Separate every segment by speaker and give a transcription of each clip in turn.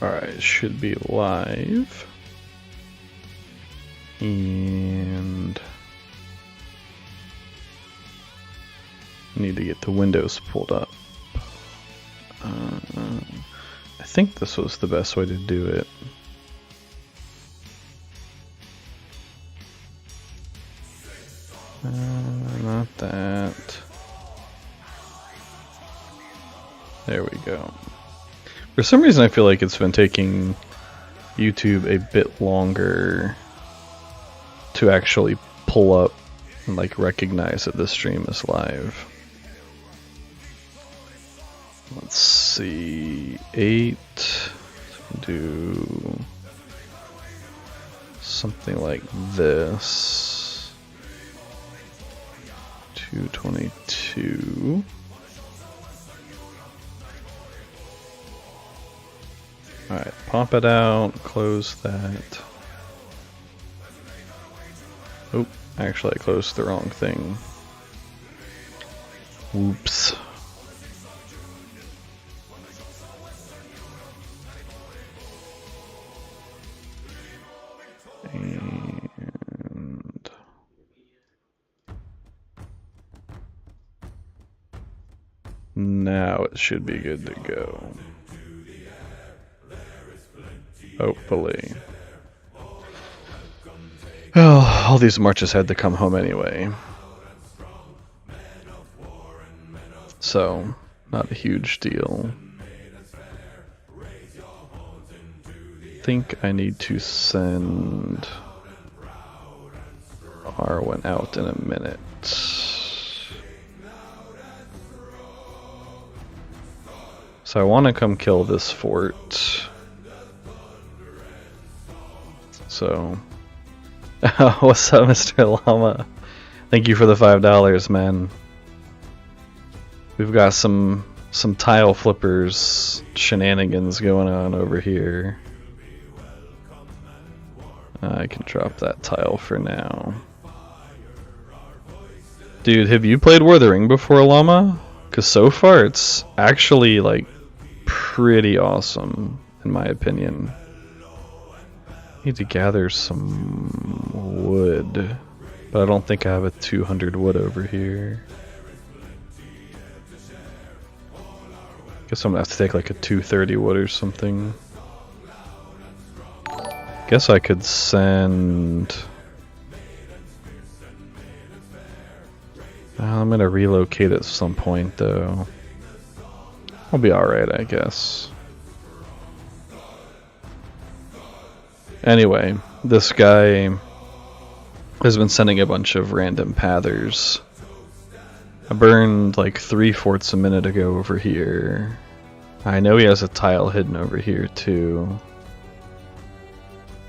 Speaker 1: Alright, should be live. And need to get the windows pulled up. I think this was the best way to do it. Not that. There we go. For some reason I feel like it's been taking YouTube a bit longer to actually pull up and like recognize that this stream is live. Let's see, 8, do something like this, 222. Alright, pop it out, close that. Oh, actually I closed the wrong thing. Whoops. And now it should be good to go. Hopefully. Oh, all these marches had to come home anyway. So, not a huge deal. I think I need to send R1 out in a minute. So I want to come kill this fort. So, what's up, Mr. Llama? Thank you for the $5, man. We've got some tile flippers shenanigans going on over here. I can drop that tile for now. Dude, have you played War of the Ring before, Llama? Because so far it's actually like pretty awesome, in my opinion. Need to gather some wood, but I don't think I have a 200 wood over here. Guess I'm gonna have to take like a 230 wood or something. Guess I could send... I'm gonna relocate at some point though. I'll be alright, I guess. Anyway, this guy has been sending a bunch of random pathers. I burned like 3 forts a minute ago over here. I know he has a tile hidden over here too.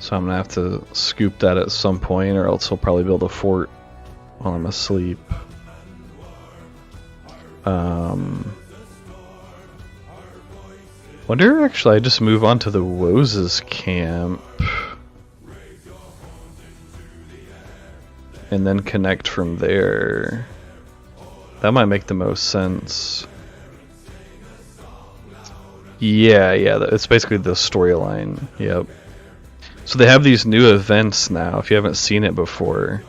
Speaker 1: So I'm gonna have to scoop that at some point, or else he'll probably build a fort while I'm asleep. Wonder actually I just move on to the Woses camp and then connect from there. That might make the most sense. Yeah, it's basically the storyline. Yep. So they have these new events now, if you haven't seen it before.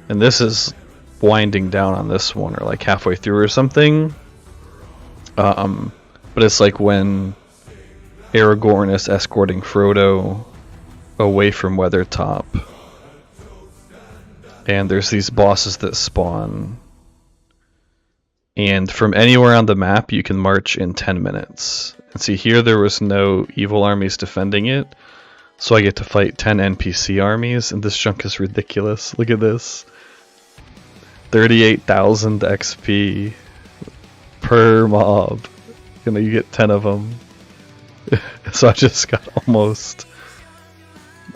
Speaker 1: And this is winding down on this one, or like halfway through or something. But it's like when Aragorn is escorting Frodo away from Weathertop. And there's these bosses that spawn. And from anywhere on the map you can march in 10 minutes. And see, here there was no evil armies defending it. So I get to fight 10 NPC armies, and this junk is ridiculous. Look at this. 38,000 XP per mob. You know, you get 10 of them. So I just got almost...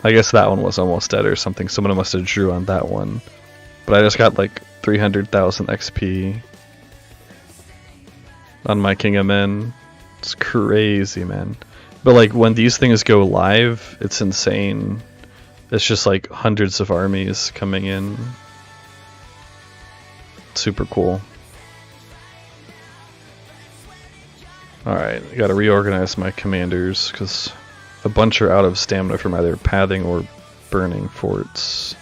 Speaker 1: I guess that one was almost dead or something. Someone must have drew on that one. But I just got like 300,000 XP on my King of Men. It's crazy, man. But like when these things go live, it's insane. It's just like hundreds of armies coming in. Super cool. Alright, I gotta reorganize my commanders, because a bunch are out of stamina from either pathing or burning forts.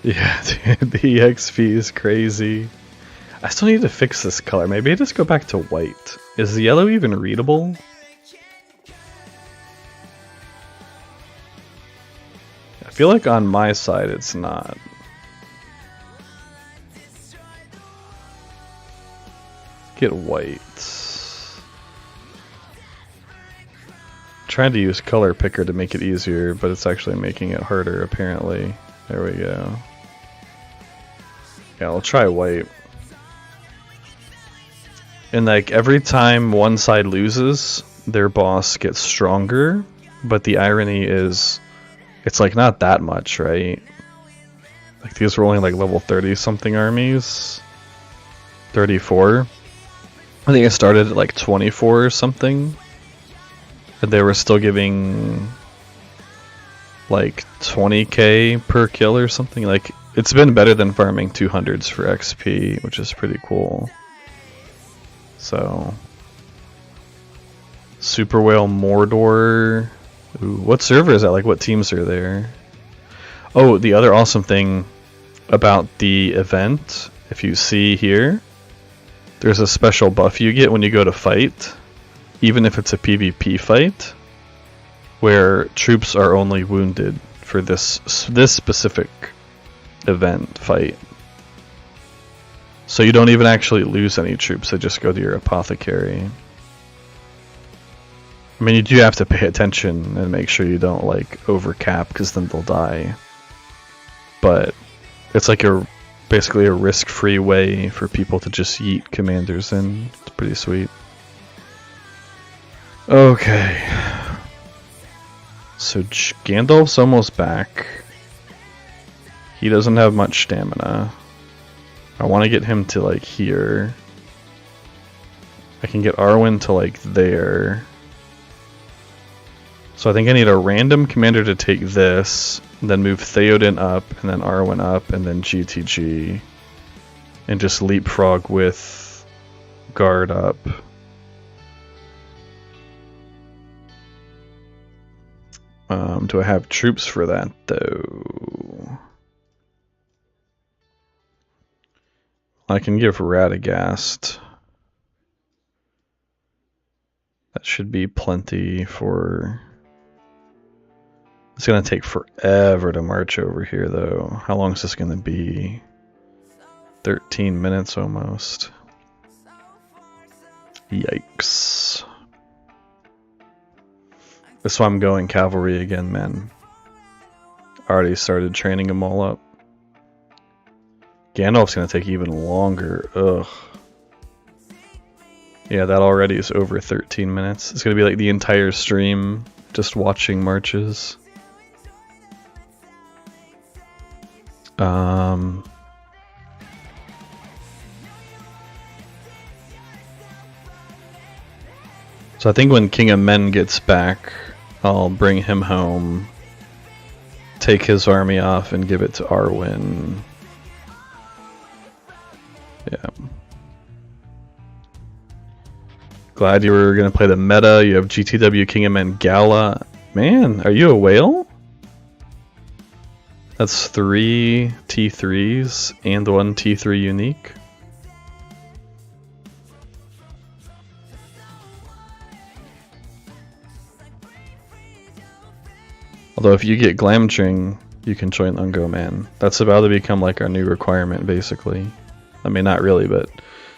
Speaker 1: Yeah, dude, the EXP is crazy. I still need to fix this color. Maybe I just go back to white. Is the yellow even readable? I feel like on my side it's not. Get white. Trying to use color picker to make it easier, but it's actually making it harder apparently. There we go. Yeah, I'll try white. And like every time one side loses, their boss gets stronger, but the irony is it's like not that much, right? Like these were only like level 30 something armies. 34. I think I started at like 24 or something. And they were still giving like 20k per kill or something. Like it's been better than farming 200s for XP, which is pretty cool. So Super Whale Mordor. Ooh, what server is that? Like what teams are there? Oh, the other awesome thing about the event, if you see here, there's a special buff you get when you go to fight, even if it's a PvP fight, where troops are only wounded for this specific event fight. So you don't even actually lose any troops, they just go to your apothecary. I mean, you do have to pay attention and make sure you don't like overcap, because then they'll die. But it's like basically a risk-free way for people to just yeet commanders in. It's pretty sweet. Okay. So Gandalf's almost back. He doesn't have much stamina. I want to get him to like here. I can get Arwen to like there. So I think I need a random commander to take this, then move Theoden up, and then Arwen up, and then GTG. And just leapfrog with Guard up. Do I have troops for that though? I can give Radagast. That should be plenty for... It's going to take forever to march over here though. How long is this going to be? 13 minutes almost. Yikes. That's why I'm going cavalry again, man. Already started training them all up. Gandalf's gonna take even longer. Ugh. Yeah, that already is over 13 minutes. It's gonna be like the entire stream just watching marches. So I think when King of Men gets back, I'll bring him home, take his army off, and give it to Arwen. Yeah. Glad you were going to play the meta. You have GTW King of Men Gala. Man, are you a whale? That's 3 T3s and 1 T3 unique. Although if you get Glamtring, you can join Ungo Man. That's about to become like our new requirement, basically. I mean, not really, but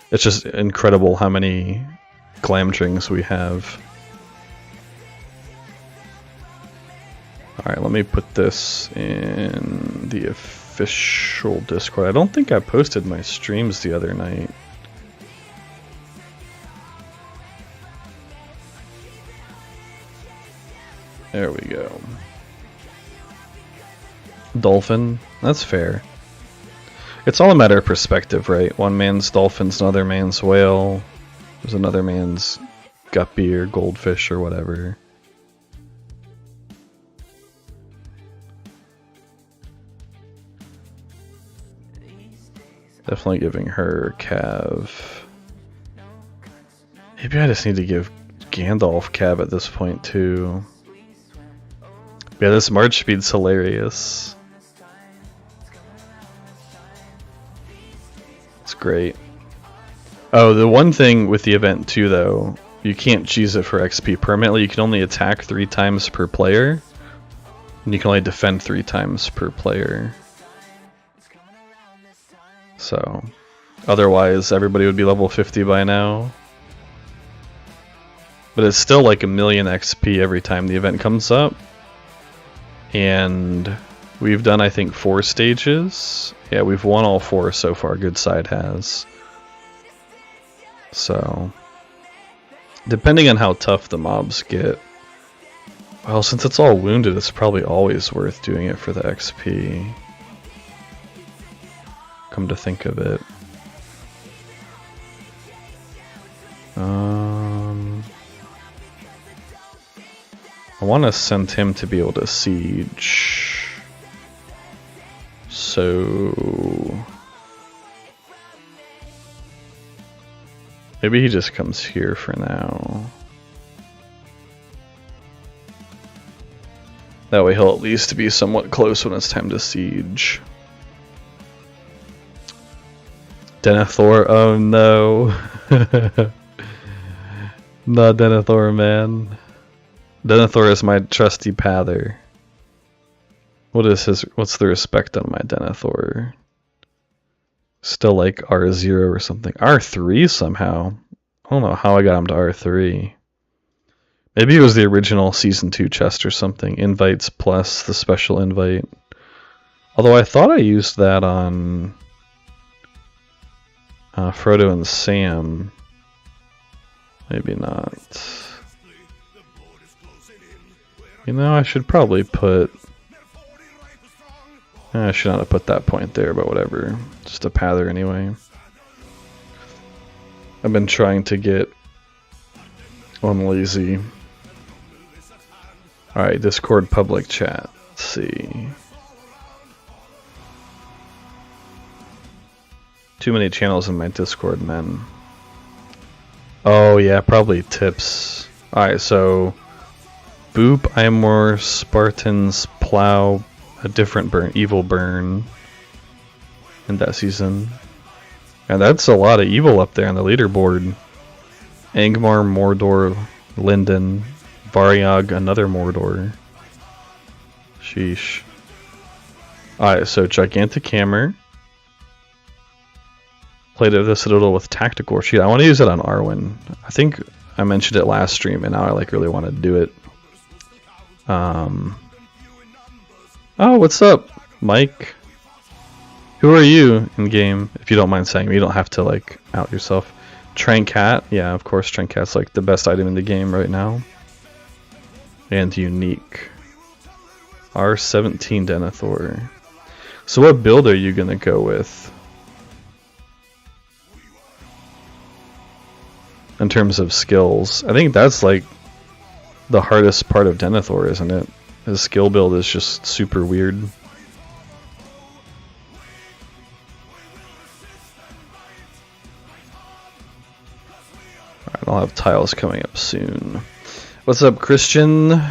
Speaker 1: it's just incredible how many Glamtrings we have. Alright, let me put this in the official Discord. I don't think I posted my streams the other night. There we go. Dolphin, that's fair. It's all a matter of perspective, right? One man's dolphin's another man's whale. There's another man's guppy or goldfish or whatever. Definitely giving her Cav. Maybe I just need to give Gandalf Cav at this point too. Yeah, this March speed's hilarious. It's great. Oh, the one thing with the event too though, you can't cheese it for XP permanently. You can only attack 3 times per player. And you can only defend 3 times per player. So, otherwise everybody would be level 50 by now. But it's still like 1,000,000 XP every time the event comes up. And we've done, I think, 4 stages. Yeah, we've won all 4 so far. Good Side has. So, depending on how tough the mobs get. Well, since it's all wounded, it's probably always worth doing it for the XP. Come to think of it. I want to send him to be able to siege. So maybe he just comes here for now. That way he'll at least be somewhat close when it's time to siege. Dinerthor, oh no. Not Dinerthor, man. Dinerthor is my trusty pather. What's the respect on my Dinerthor? Still like R0 or something. R3 somehow. I don't know how I got him to R3. Maybe it was the original Season 2 chest or something. Invites plus the special invite. Although I thought I used that on Frodo and Sam. Maybe not. You know, I should probably put... I should not have put that point there, but whatever. Just a pather anyway. I've been trying to get unlazy. Alright, Discord public chat. Let's see. Too many channels in my Discord, man. Oh yeah, probably tips. Alright, so... Boop, Aomer, Spartans, Plow, a different burn, evil burn in that season. And that's a lot of evil up there on the leaderboard. Angmar, Mordor, Linden, Variag, another Mordor. Sheesh. Alright, so Gigantic Hammer. Played the Citadel with Tactical Sheet. I want to use it on Arwen. I think I mentioned it last stream and now I like really want to do it. Oh, what's up, Mike? Who are you in game? If you don't mind saying, you don't have to like out yourself. Trancat, yeah, of course, Trancat's like the best item in the game right now. And unique. R17 Dinerthor. So what build are you gonna go with? In terms of skills, I think that's like the hardest part of Dinerthor, isn't it? His skill build is just super weird. Alright, I'll have tiles coming up soon. What's up, Christian?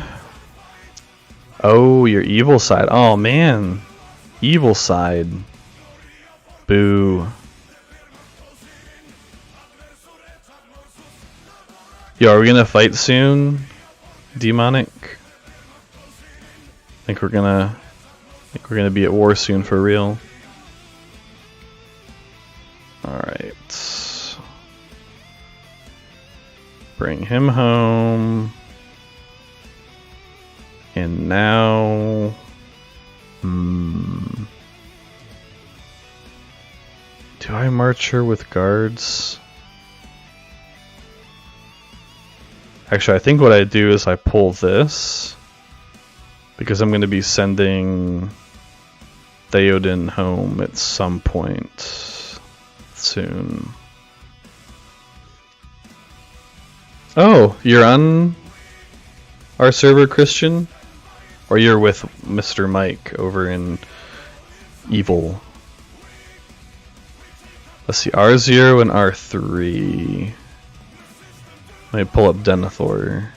Speaker 1: Oh, your evil side. Oh man. Evil side. Boo. Yo, are we gonna fight soon? Demonic? I think we're gonna be at war soon for real. Alright. Bring him home. And now... Do I march her with guards? Actually, I think what I do is I pull this, because I'm going to be sending Theoden home at some point soon. Oh, you're on our server, Christian? Or you're with Mr. Mike over in Evil? Let's see, R0 and R3. Let me pull up Dinerthor.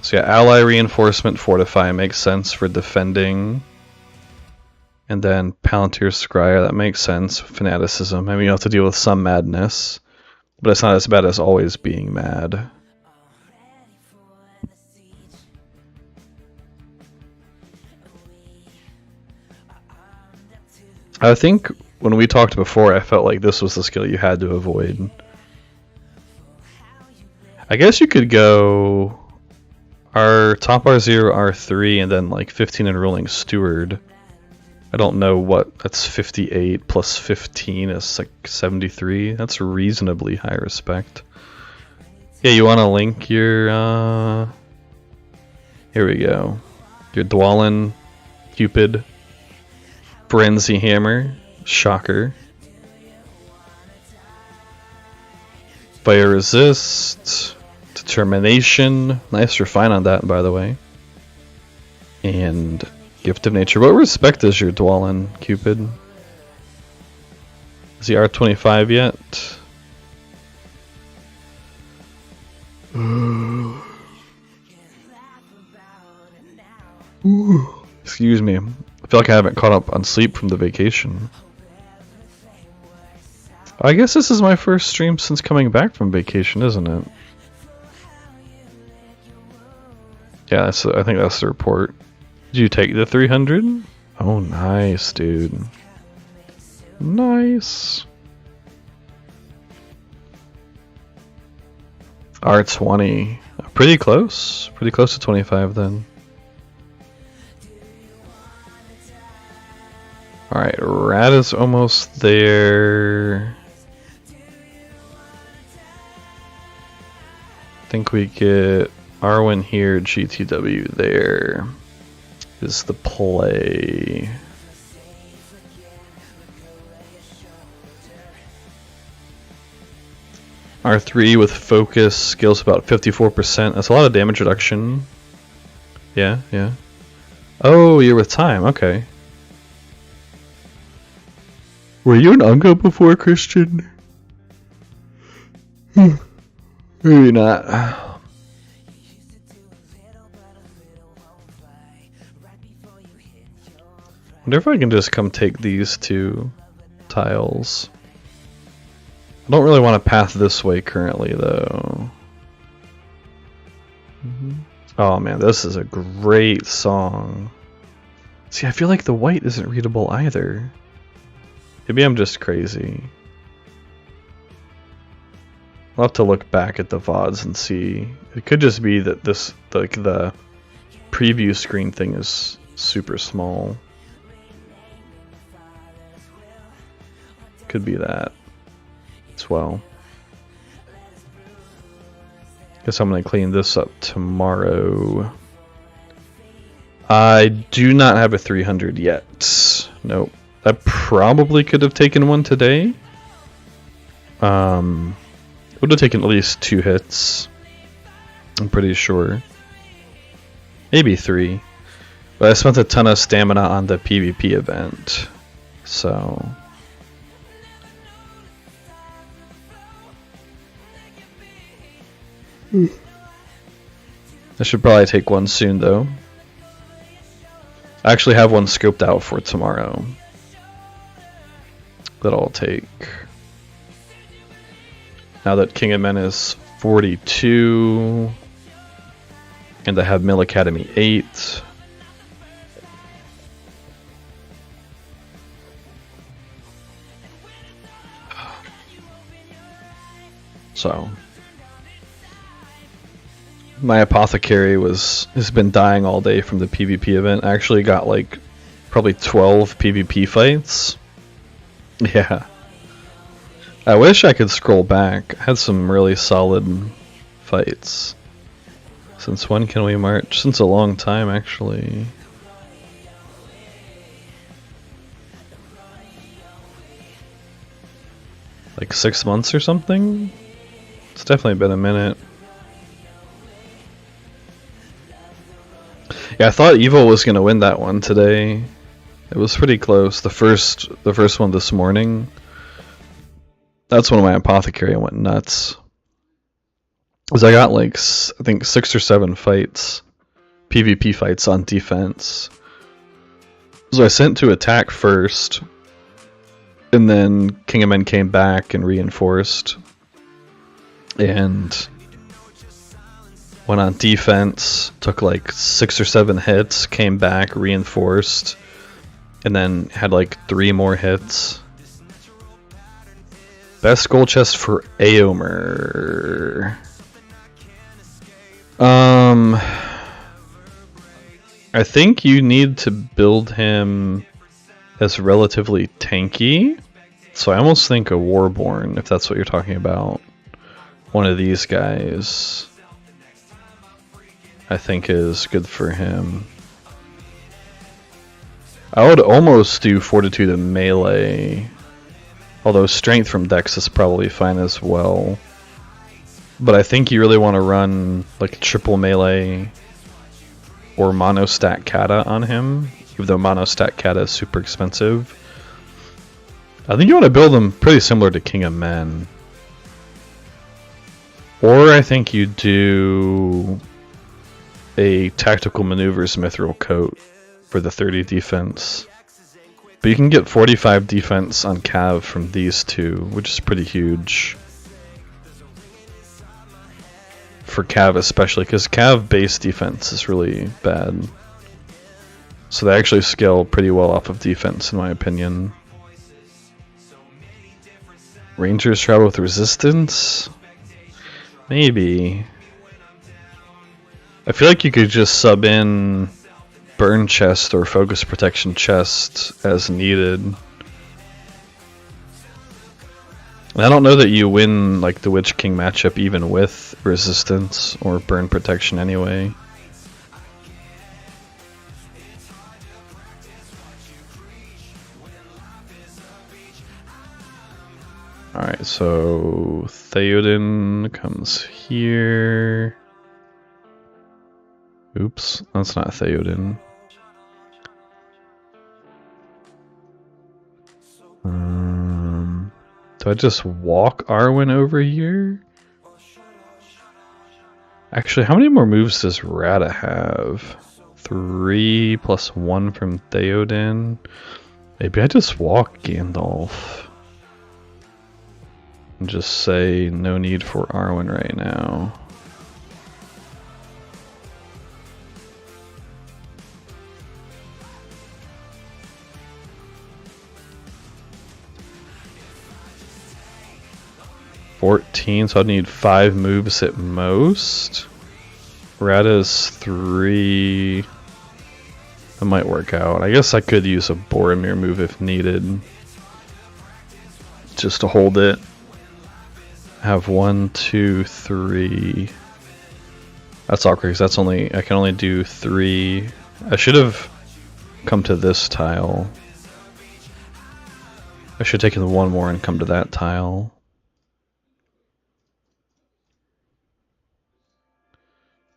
Speaker 1: So yeah, ally reinforcement, fortify makes sense for defending. And then Palantir Scryer, that makes sense. Fanaticism, I mean you have to deal with some madness. But it's not as bad as always being mad. I think when we talked before, I felt like this was the skill you had to avoid. I guess you could go top R0, R3, and then like 15 in Ruling Steward. I don't know what, that's 58 plus 15 is like 73. That's reasonably high respect. Yeah, you want to link your, here we go. Your Dwalin, Cupid, Frenzy Hammer, Shocker. Fire Resist, Determination, nice refine on that by the way. And Gift of Nature. What respect is your Dwalin, Cupid? Is he R25 yet? Excuse me. I feel like I haven't caught up on sleep from the vacation. I guess this is my first stream since coming back from vacation, isn't it? Yeah, I think that's the report. Did you take the 300? Oh, nice, dude. Nice. R20. Pretty close. Pretty close to 25 then. Alright, Rat is almost there. I think we get Arwen here, GTW there. Is the play. R3 with focus, skills about 54%. That's a lot of damage reduction. Yeah, yeah. Oh, you're with time, okay. Were you an Ungo before, Christian? Maybe not. I wonder if I can just come take these two tiles. I don't really want to path this way currently, though. Oh man, this is a great song. See, I feel like the white isn't readable either. Maybe I'm just crazy. I'll have to look back at the VODs and see. It could just be that this, like the preview screen thing is super small. Could be that as well. Guess I'm gonna clean this up tomorrow. I do not have a 300 yet. Nope. I probably could have taken one today. Would have taken at least 2 hits. I'm pretty sure. Maybe 3. But I spent a ton of stamina on the PvP event. So I should probably take one soon though. I actually have one scoped out for tomorrow that I'll take. Now that King of Men is 42 and I have Mill Academy 8. So my apothecary has been dying all day from the PvP event. I actually got like probably 12 PvP fights. Yeah. I wish I could scroll back. I had some really solid fights. Since when can we march? Since a long time actually. Like 6 months or something? It's definitely been a minute. Yeah, I thought Evil was gonna win that one today. It was pretty close. The first one this morning. That's when my apothecary went nuts. Because I got like, I think 6 or 7 fights, PvP fights on defense. So I sent to attack first, and then King of Men came back and reinforced. And went on defense, took like 6 or 7 hits, came back, reinforced, and then had like 3 more hits. Best gold chest for Aomer. I think you need to build him as relatively tanky. So I almost think a Warborn, if that's what you're talking about. One of these guys, I think, is good for him. I would almost do Fortitude and Melee, although Strength from Dex is probably fine as well. But I think you really want to run like triple Melee or Monostat Kata on him, even though Monostat Kata is super expensive. I think you want to build them pretty similar to King of Men. Or I think you do a Tactical Maneuvers Mithril Coat for the 30 defense. But you can get 45 defense on Cav from these two, which is pretty huge. For Cav especially, because Cav base defense is really bad. So they actually scale pretty well off of defense, in my opinion. Rangers travel with resistance? Maybe. I feel like you could just sub in Burn Chest or Focus Protection Chest as needed. And I don't know that you win like the Witch King matchup even with resistance or burn protection anyway. Alright, so Theoden comes here. Oops, that's not Theoden. Do I just walk Arwen over here? Actually, how many more moves does Rada have? 3 plus 1 from Theoden. Maybe I just walk Gandalf. And just say no need for Arwen right now. So I'd need 5 moves at most. Rada's 3. That might work out. I guess I could use a Boromir move if needed, just to hold it. Have 1, 2, 3. That's awkward because that's only, I can only do 3. I should have come to this tile. I should have taken 1 more and come to that tile.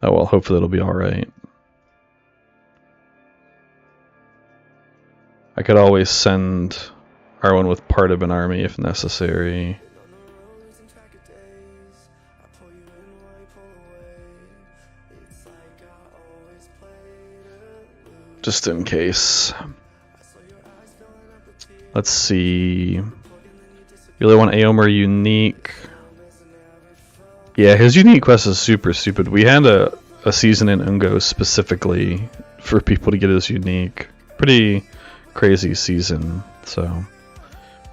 Speaker 1: Oh well, hopefully it'll be alright. I could always send Arwen with part of an army if necessary. Just in case. Let's see. You really want Aomer unique? Yeah, his unique quest is super stupid. We had a season in Ungo specifically for people to get his unique. Pretty crazy season. So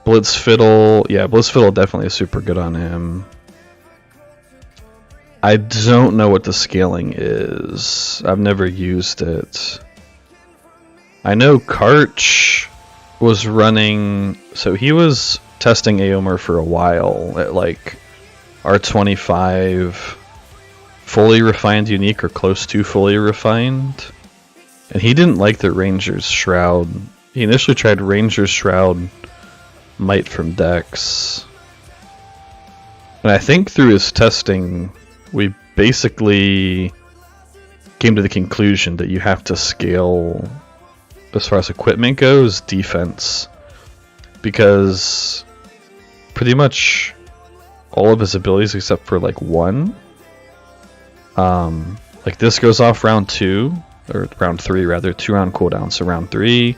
Speaker 1: Blitz Fiddle, yeah, Blitz Fiddle definitely is super good on him. I don't know what the scaling is. I've never used it. I know Karch was running, so he was testing Aomer for a while at like R25 fully refined unique or close to fully refined, and he didn't like the Ranger's Shroud. He initially tried Ranger's Shroud Might from Dex, and I think through his testing we basically came to the conclusion that you have to scale, as far as equipment goes, defense, because pretty much all of his abilities except for like one. Like this goes off round 2, or round 3 rather, 2-round cooldown. So round 3,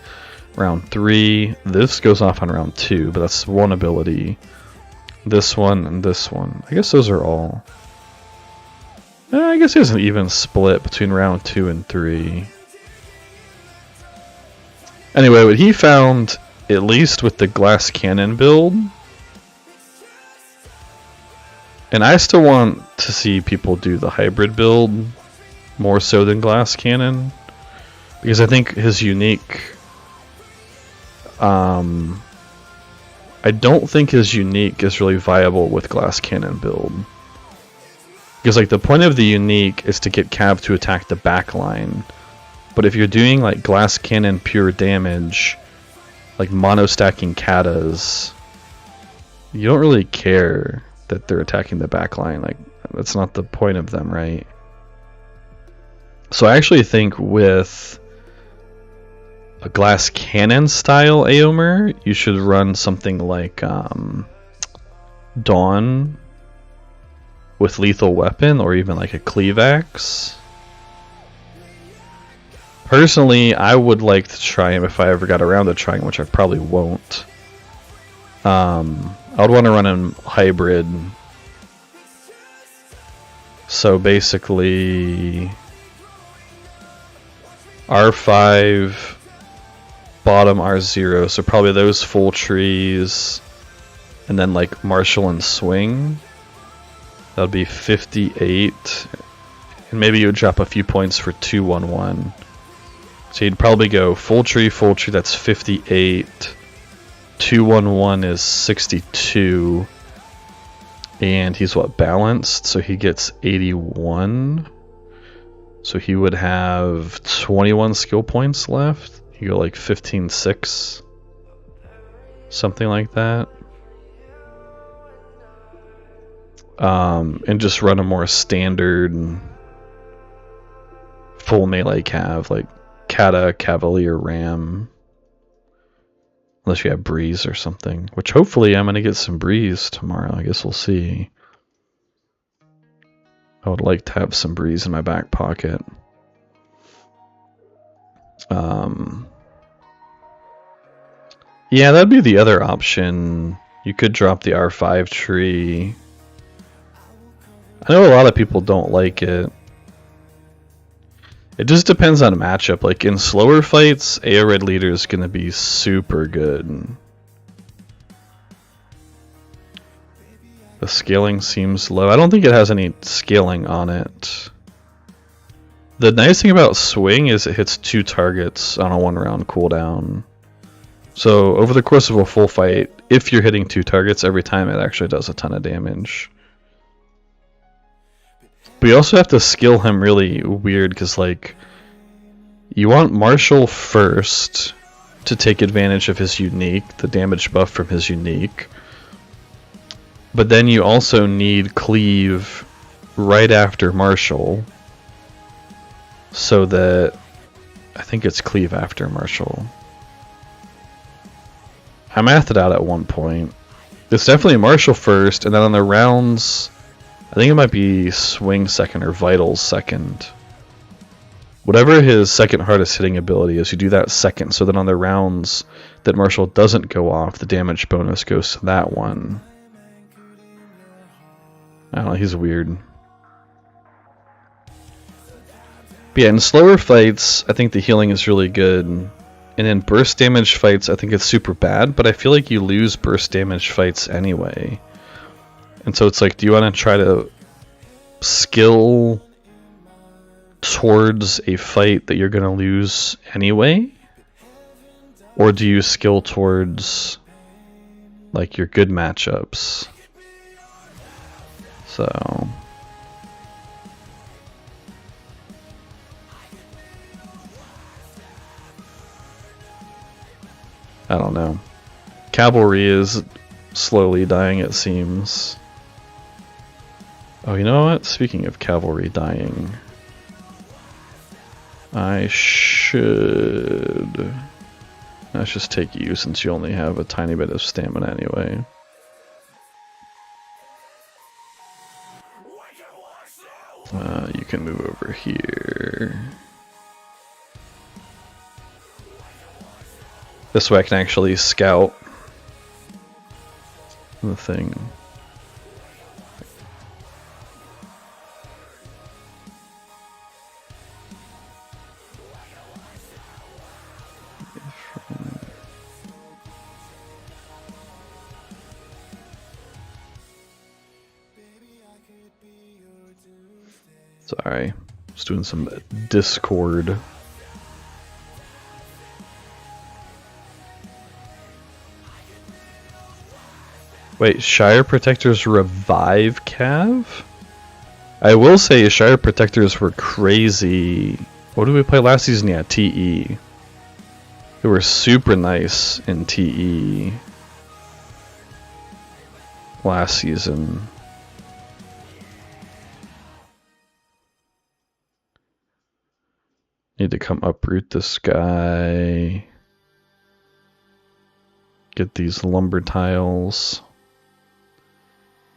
Speaker 1: round 3. This goes off on round 2, but that's one ability. This one and this one. I guess those are all. I guess there's an even split between round 2 and 3. Anyway, what he found, at least with the glass cannon build, and I still want to see people do the hybrid build more so than glass cannon, because I think his unique, I don't think his unique is really viable with glass cannon build. Because like the point of the unique is to get Cav to attack the back line. But if you're doing like glass cannon pure damage, like mono stacking katas, you don't really care that they're attacking the back line. Like that's not the point of them, right? So I actually think with a glass cannon style Aomer, you should run something like Dawn with lethal weapon, or even like a cleave axe. Personally, I would like to try him if I ever got around to trying him, which I probably won't. I would want to run him hybrid. So basically, R5, bottom R0, so probably those full trees, and then like Marshall and Swing. That would be 58, and maybe you would drop a few points for 2-1-1. So you'd probably go full tree, that's 58. 2-1-1 is 62. And he's what, balanced? So he gets 81. So he would have 21 skill points left. You go like 15-6. Something like that. And just run a more standard full melee cav, like Kata, Cavalier, Ram. Unless you have Breeze or something. Which hopefully I'm going to get some Breeze tomorrow. I guess we'll see. I would like to have some Breeze in my back pocket. Yeah, that'd be the other option. You could drop the R5 tree. I know a lot of people don't like it. It just depends on matchup. Like in slower fights, AO Red Leader is going to be super good. The scaling seems low. I don't think it has any scaling on it. The nice thing about Swing is it hits 2 targets on a 1-round cooldown. So over the course of a full fight, if you're hitting 2 targets every time, it actually does a ton of damage. But you also have to skill him really weird, because like you want Marshall first to take advantage of his unique, the damage buff from his unique. But then you also need Cleave right after Marshall, so that I think it's Cleave after Marshall. I mathed it out at one point. It's definitely Marshall first, and then on the rounds, I think it might be Swing second or Vitals second. Whatever his second hardest hitting ability is, you do that second, so that on the rounds that Marshall doesn't go off, the damage bonus goes to that one. I don't know, he's weird. But yeah, in slower fights, I think the healing is really good. And in burst damage fights, I think it's super bad, but I feel like you lose burst damage fights anyway. And so it's like, do you want to try to skill towards a fight that you're going to lose anyway? Or do you skill towards like your good matchups? So I don't know. Cavalry is slowly dying, it seems. Oh, you know what? Speaking of cavalry dying, I should... Let's just take you, since you only have a tiny bit of stamina anyway. can move over here. This way I can actually scout the thing. Sorry, just doing some Discord. Wait, Shire Protectors revive Cav? I will say Shire Protectors were crazy. What did we play last season? Yeah, TE. They were super nice in TE last season. Need to come uproot this guy. Get these lumber tiles.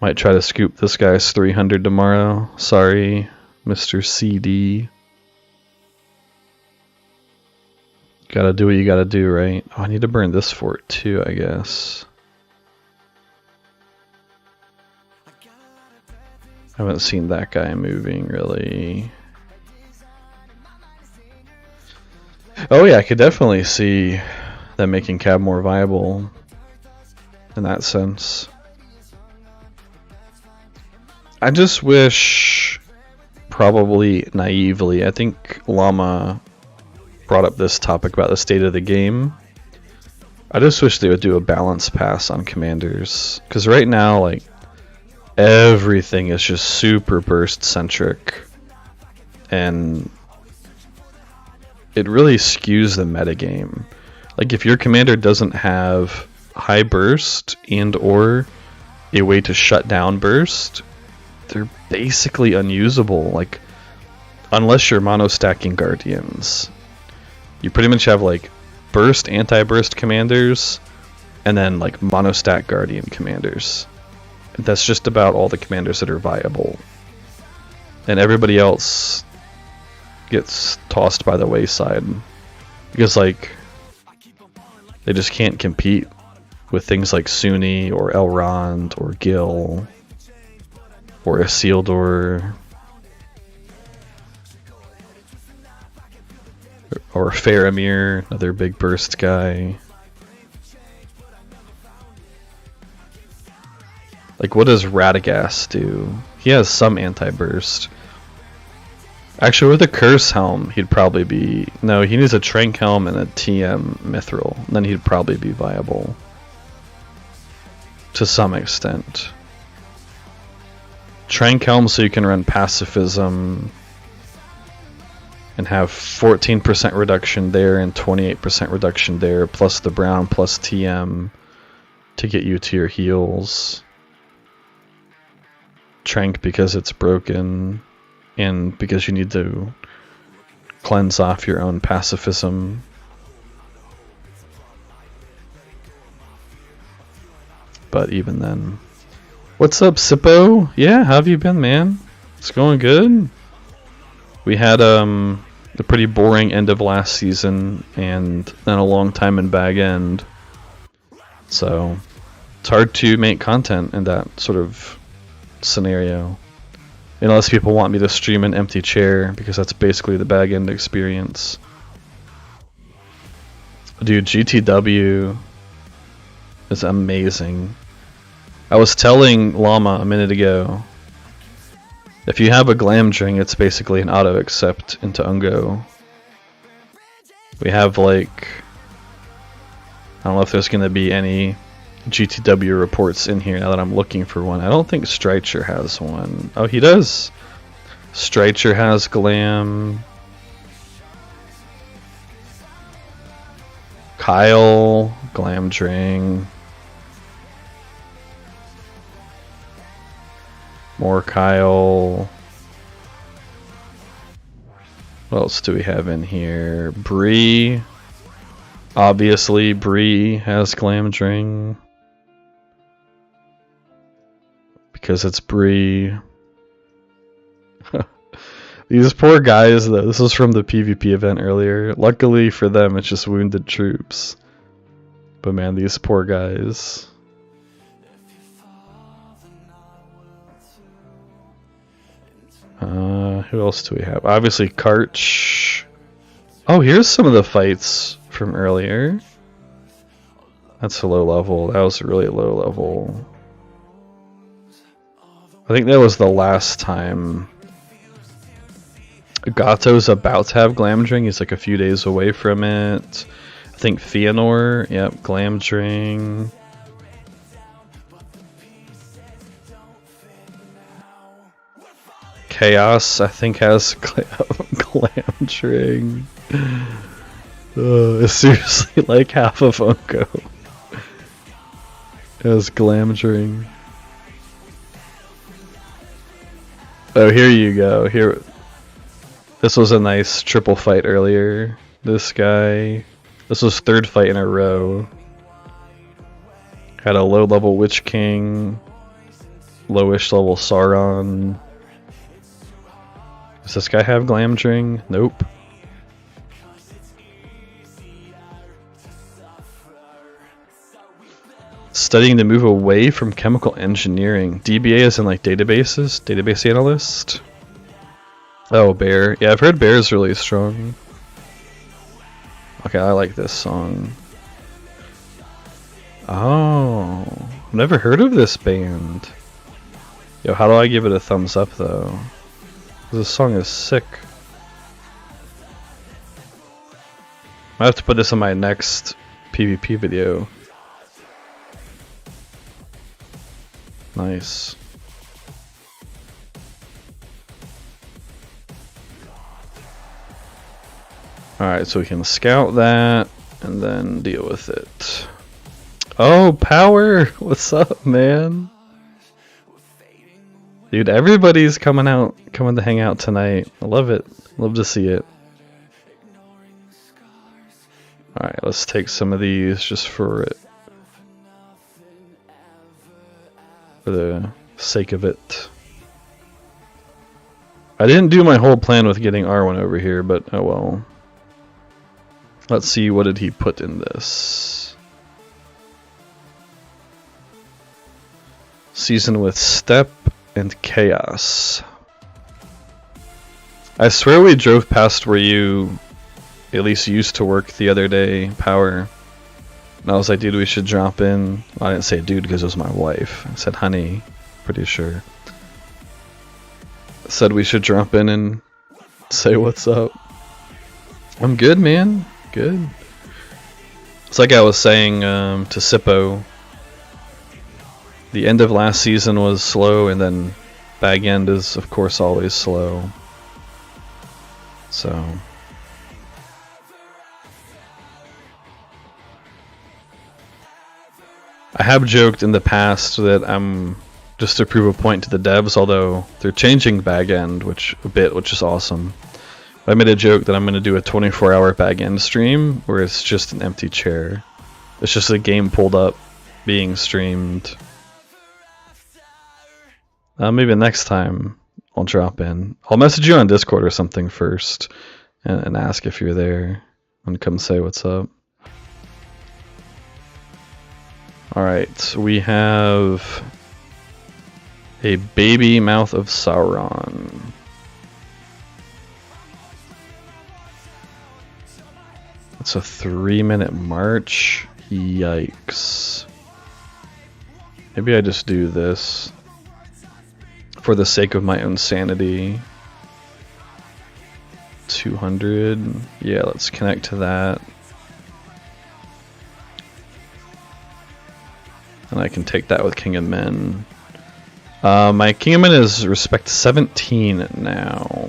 Speaker 1: Might try to scoop this guy's 300 tomorrow. Sorry, Mr. CD. Gotta do what you gotta do, right? Oh, I need to burn this fort too, I guess. I haven't seen that guy moving, really. Oh yeah, I could definitely see them making Cab more viable in that sense. I just wish, probably naively, I think Llama brought up this topic about the state of the game. I just wish they would do a balance pass on commanders, because right now, like, everything is just super burst centric, and it really skews the metagame. Like, if your commander doesn't have high burst and or a way to shut down burst, they're basically unusable. Like, unless you're mono stacking guardians, you pretty much have like burst, anti-burst commanders, and then like mono stack guardian commanders. And that's just about all the commanders that are viable. And everybody else gets tossed by the wayside because like they just can't compete with things like Sunni or Elrond or Gil or Isildur or Faramir, another big burst guy. Like, what does Radagast do? He has some anti-burst. Actually, with a Curse Helm, he'd probably be... No, he needs a Trank Helm and a TM Mithril. And then he'd probably be viable. To some extent. Trank Helm so you can run Pacifism and have 14% reduction there and 28% reduction there, plus the brown, plus TM to get you to your heals. Trank because it's broken, and because you need to cleanse off your own Pacifism. But even then... What's up, Sippo? Yeah, how have you been, man? It's going good. We had a pretty boring end of last season, and then a long time in Bag End. So it's hard to make content in that sort of scenario. Unless people want me to stream an empty chair, because that's basically the Bag End experience. Dude, GTW is amazing. I was telling Llama a minute ago, if you have a Glamdring, it's basically an auto-accept into Ungo. We have, like... I don't know if there's going to be any GTW reports in here now that I'm looking for one. I don't think Strycher has one. Oh, he does! Strycher has Glam. Kyle, Glamdring. More Kyle. What else do we have in here? Bree. Obviously, Bree has Glamdring. Because it's Bree. These poor guys, though. This was from the PvP event earlier. Luckily for them, it's just wounded troops. But man, these poor guys. Who else do we have? Obviously, Karch. Oh, here's some of the fights from earlier. That's a low level. That was a really low level. I think that was the last time. Gato's about to have Glamdring. He's like a few days away from it. I think Fëanor. Yep, Glamdring. Chaos, I think, has Glamdring. It's seriously like half of Unko. Has Glamdring. Oh, here you go. Here, this was a nice triple fight earlier. This guy. This was third fight in a row. Had a low level Witch King. Lowish level Sauron. Does this guy have Glamdring? Nope. Studying to move away from chemical engineering. DBA is in like databases? Database analyst? Oh, Bear. Yeah, I've heard Bear is really strong. Okay, I like this song. Oh, I've never heard of this band. Yo, how do I give it a thumbs up though? This song is sick. I have to put this in my next PvP video. Nice. Alright, so we can scout that and then deal with it. Oh, Power! What's up, man? Dude, everybody's coming to hang out tonight. I love it. Love to see it. Alright, let's take some of these just for the sake of it. I didn't do my whole plan with getting R1 over here, but oh well. Let's see, what did he put in this? Season with Step and Chaos. I swear we drove past where you at least used to work the other day, Power. And I was like, dude, we should drop in. Well, I didn't say dude because it was my wife. I said honey, pretty sure. I said we should drop in and say what's up. I'm good, man. Good. It's like I was saying to Sippo. The end of last season was slow, and then bag end is, of course, always slow. So I have joked in the past that I'm just to prove a point to the devs, although they're changing bag end, which is awesome. I made a joke that I'm going to do a 24-hour bag end stream where it's just an empty chair. It's just a game pulled up being streamed. Maybe next time I'll drop in. I'll message you on Discord or something first and ask if you're there and come say what's up. Alright, we have a baby mouth of Sauron. It's a 3-minute march. Yikes. Maybe I just do this for the sake of my own sanity. 200. Yeah, let's connect to that. And I can take that with King of Men. My King of Men is respect 17 now.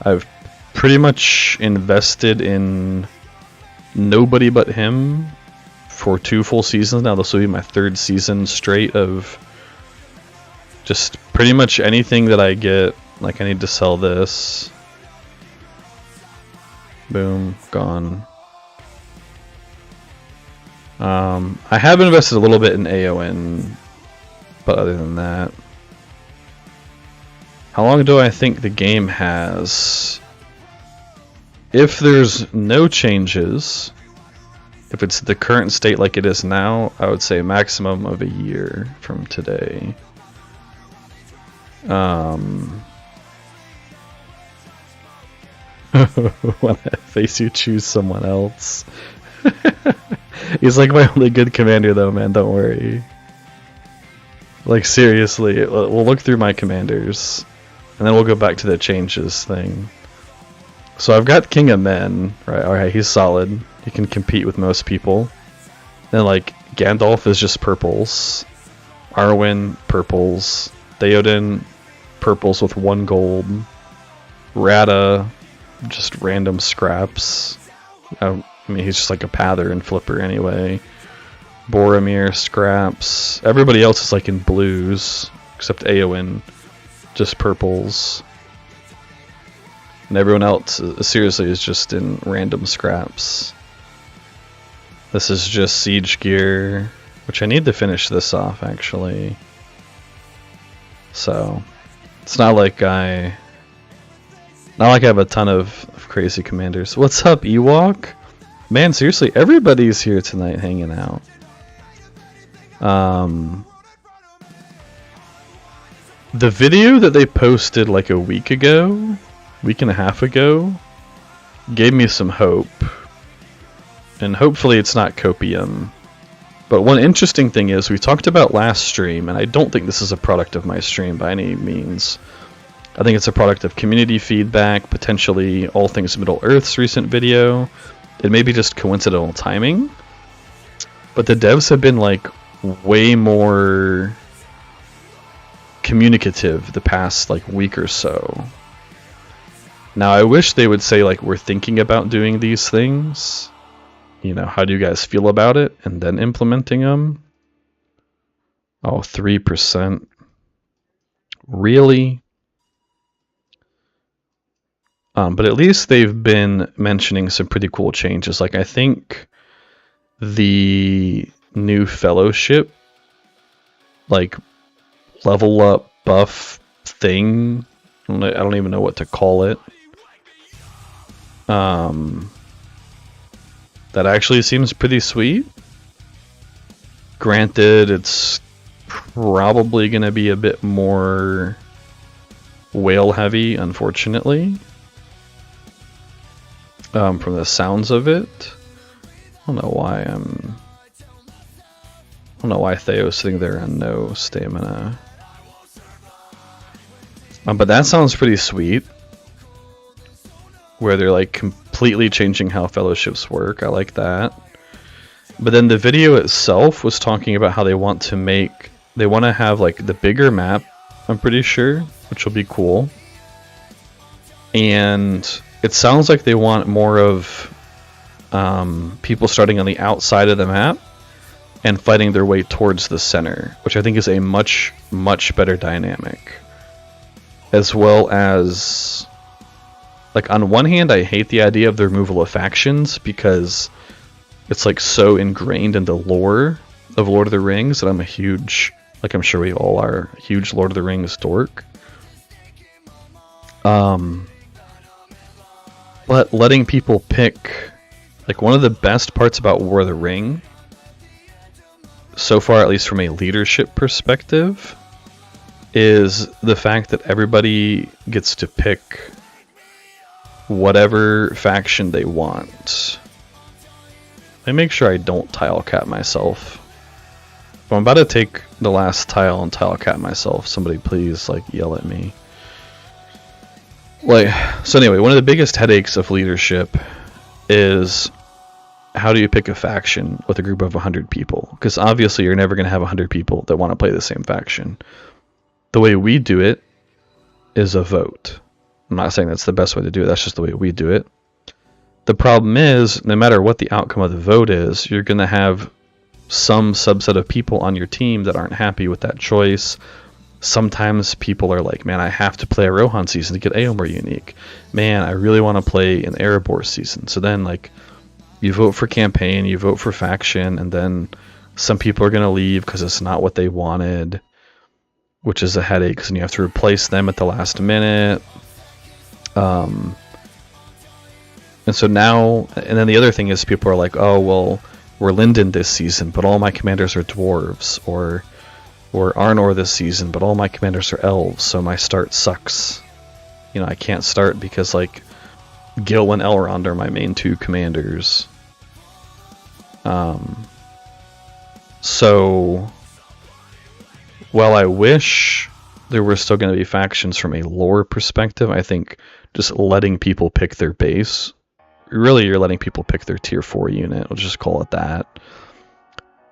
Speaker 1: I've pretty much invested in nobody but him for 2 full seasons now. This will be my 3rd season straight of just pretty much anything that I get. Like, I need to sell this. Boom, gone. I have invested a little bit in AON, but other than that, How long do I think the game has? If there's no changes, if it's the current state like it is now, I would say maximum of a year from today. When I face you, choose someone else. He's like my only good commander though, man, don't worry. Like seriously, we'll look through my commanders, and then we'll go back to the changes thing. So I've got King of Men, right? Alright, he's solid. He can compete with most people. Then like Gandalf is just purples. Arwen, purples. Theoden, purples with 1 gold. Rada, just random scraps. I mean, he's just like a Pather and Flipper anyway. Boromir, scraps. Everybody else is like in blues, except Eowyn, just purples. And everyone else, seriously, is just in random scraps. This is just siege gear, which I need to finish this off, actually. So, it's not like I have a ton of crazy commanders. What's up, Ewok? Man, seriously, everybody's here tonight hanging out. The video that they posted like a week and a half ago, gave me some hope. And hopefully it's not copium. But one interesting thing is, we talked about last stream, and I don't think this is a product of my stream by any means. I think it's a product of community feedback, potentially All Things Middle-earth's recent video. It may be just coincidental timing. But the devs have been like way more communicative the past like week or so. Now I wish they would say like, we're thinking about doing these things. You know, how do you guys feel about it? And then implementing them. Oh, 3%. Really? But at least they've been mentioning some pretty cool changes. Like I think the new fellowship, like level up buff thing, I don't even know what to call it. That actually seems pretty sweet. Granted, it's probably going to be a bit more whale heavy, unfortunately. From the sounds of it. I don't know why Theo's sitting there on no stamina. But that sounds pretty sweet. Where they're like completely changing how fellowships work. I like that. But then the video itself was talking about how they want to have like the bigger map, I'm pretty sure, which will be cool. And it sounds like they want more of people starting on the outside of the map and fighting their way towards the center, which I think is a much, much better dynamic. As well as, like, on one hand, I hate the idea of the removal of factions because it's like so ingrained in the lore of Lord of the Rings that I'm a huge, like I'm sure we all are, huge Lord of the Rings dork. But letting people pick, like, one of the best parts about War of the Ring, so far at least from a leadership perspective, is the fact that everybody gets to pick whatever faction they want. Let me make sure I don't tile cap myself. If I'm about to take the last tile and tile cap myself, somebody please like yell at me. So anyway, one of the biggest headaches of leadership is how do you pick a faction with a group of 100 people? Because obviously you're never going to have 100 people that want to play the same faction. The way we do it is a vote. I'm not saying that's the best way to do it, that's just the way we do it. The problem is, no matter what the outcome of the vote is, you're going to have some subset of people on your team that aren't happy with that choice. Sometimes people are like, man, I have to play a Rohan season to get Aomer unique. Man, I really want to play an Erebor season. So then, like, you vote for campaign, you vote for faction, and then some people are going to leave because it's not what they wanted. which is a headache because you have to replace them at the last minute. And so now, and then the other thing is people are like, oh, well, we're Linden this season, but all my commanders are dwarves, or Arnor this season, but all my commanders are elves, so my start sucks. You know, I can't start because, like, Gil and Elrond are my main 2 commanders. So, while I wish there were still going to be factions from a lore perspective, I think just letting people pick their base, really you're letting people pick their tier 4 unit, we'll just call it that.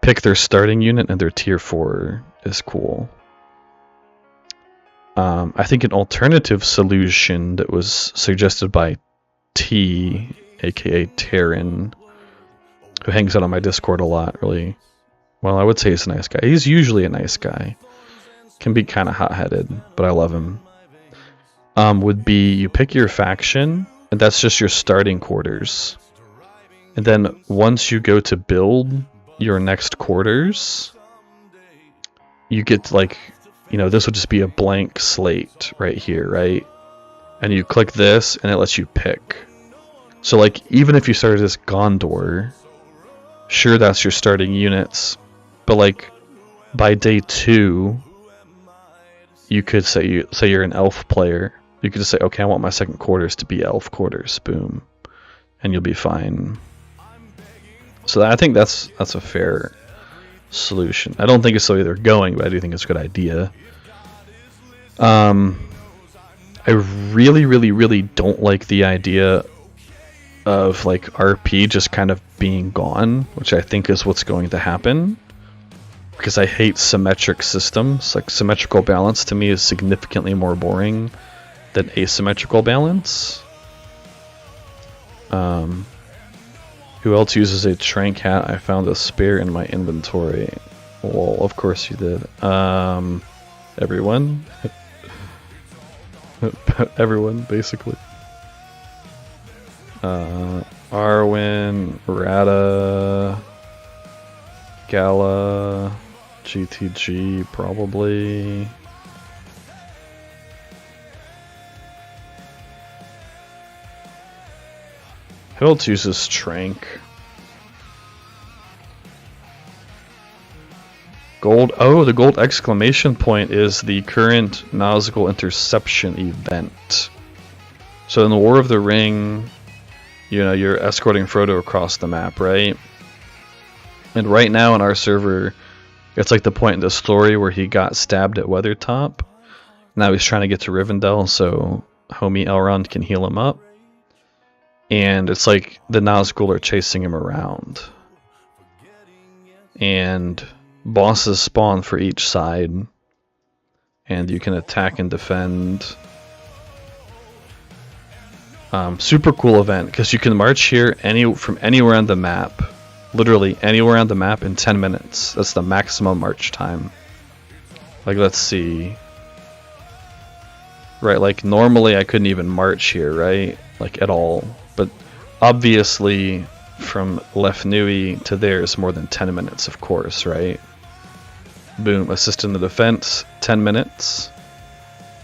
Speaker 1: Pick their starting unit and their tier 4 is cool. I think an alternative solution that was suggested by T, aka Terran, who hangs out on my Discord a lot, really. Well, I would say he's a nice guy. He's usually a nice guy. Can be kind of hot-headed, but I love him. Would be you pick your faction, and that's just your starting quarters. And then once you go to build your next quarters, you get, like, you know, this would just be a blank slate right here, right? And you click this, and it lets you pick. So, like, even if you started as Gondor, sure, that's your starting units, but, like, by day 2, you could say you're an elf player. You could just say, okay, I want my second quarters to be elf quarters, boom, and you'll be fine. So I think that's a fair solution. I don't think it's the way they're going, but I do think it's a good idea. I really, really, really don't like the idea of, like, RP just kind of being gone, which I think is what's going to happen. Because I hate symmetric systems. Like, symmetrical balance to me is significantly more boring than asymmetrical balance. Who else uses a trank hat? I found a spare in my inventory. Well, of course you did. Everyone? Everyone, basically. Arwen, Rata, Gala, GTG, probably. Who else uses Trank? Gold. Oh, the gold exclamation point is the current Nazgul interception event. So in the War of the Ring, you know, you're escorting Frodo across the map, right? And right now in our server, it's like the point in the story where he got stabbed at Weathertop. Now he's trying to get to Rivendell so homie Elrond can heal him up. And it's like the Nazgul are chasing him around. And bosses spawn for each side. And you can attack and defend. Super cool event, because you can march here from anywhere on the map. Literally anywhere on the map in 10 minutes. That's the maximum march time. Like, let's see. Right, like normally I couldn't even march here, right? Like at all. But obviously from Lefnui to there is more than 10 minutes, of course, right? Boom, assist in the defense, 10 minutes.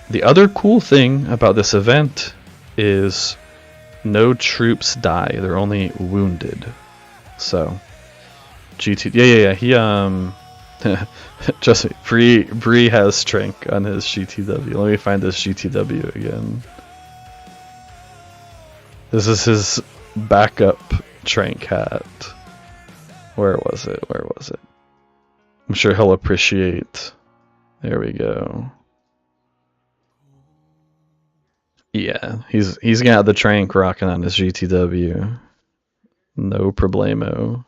Speaker 1: The other cool thing about this event is no troops die, they're only wounded. So, he just Bree has strength on his GTW. Let me find this GTW again. This is his backup trank hat. Where was it? I'm sure he'll appreciate. There we go. Yeah, he's got the trank rocking on his GTW. No problemo.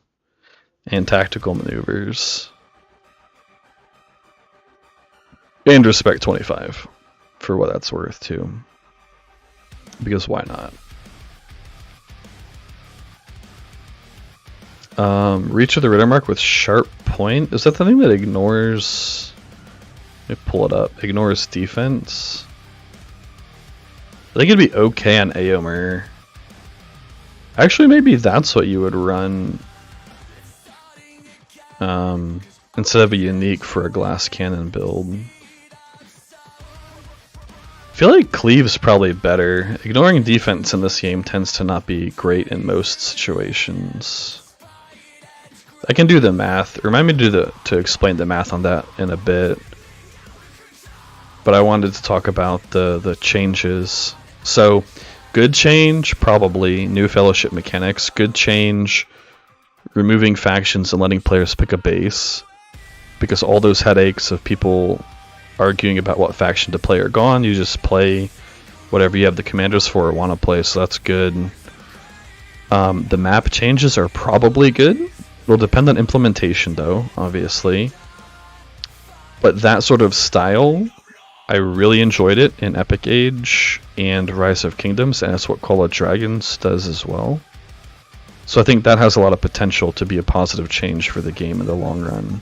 Speaker 1: And tactical maneuvers. And respect 25. For what that's worth, too. Because why not? Reach of the Rittermark with sharp point. Is that the thing that ignores... Let me pull it up. Ignores defense. I think it'd be okay on Aomer. Actually, maybe that's what you would run instead of a unique for a glass cannon build. feel like Cleave's probably better. Ignoring defense in this game tends to not be great in most situations. I can do the math. Remind me to explain the math on that in a bit. But I wanted to talk about the changes. So, good change, probably. New Fellowship mechanics. Good change, removing factions and letting players pick a base. Because all those headaches of people arguing about what faction to play are gone. You just play whatever you have the commanders for or want to play, so that's good. The map changes are probably good. Will depend on implementation though, obviously. But that sort of style, I really enjoyed it in Epic Age and Rise of Kingdoms, and that's what Call of Dragons does as well. So I think that has a lot of potential to be a positive change for the game in the long run.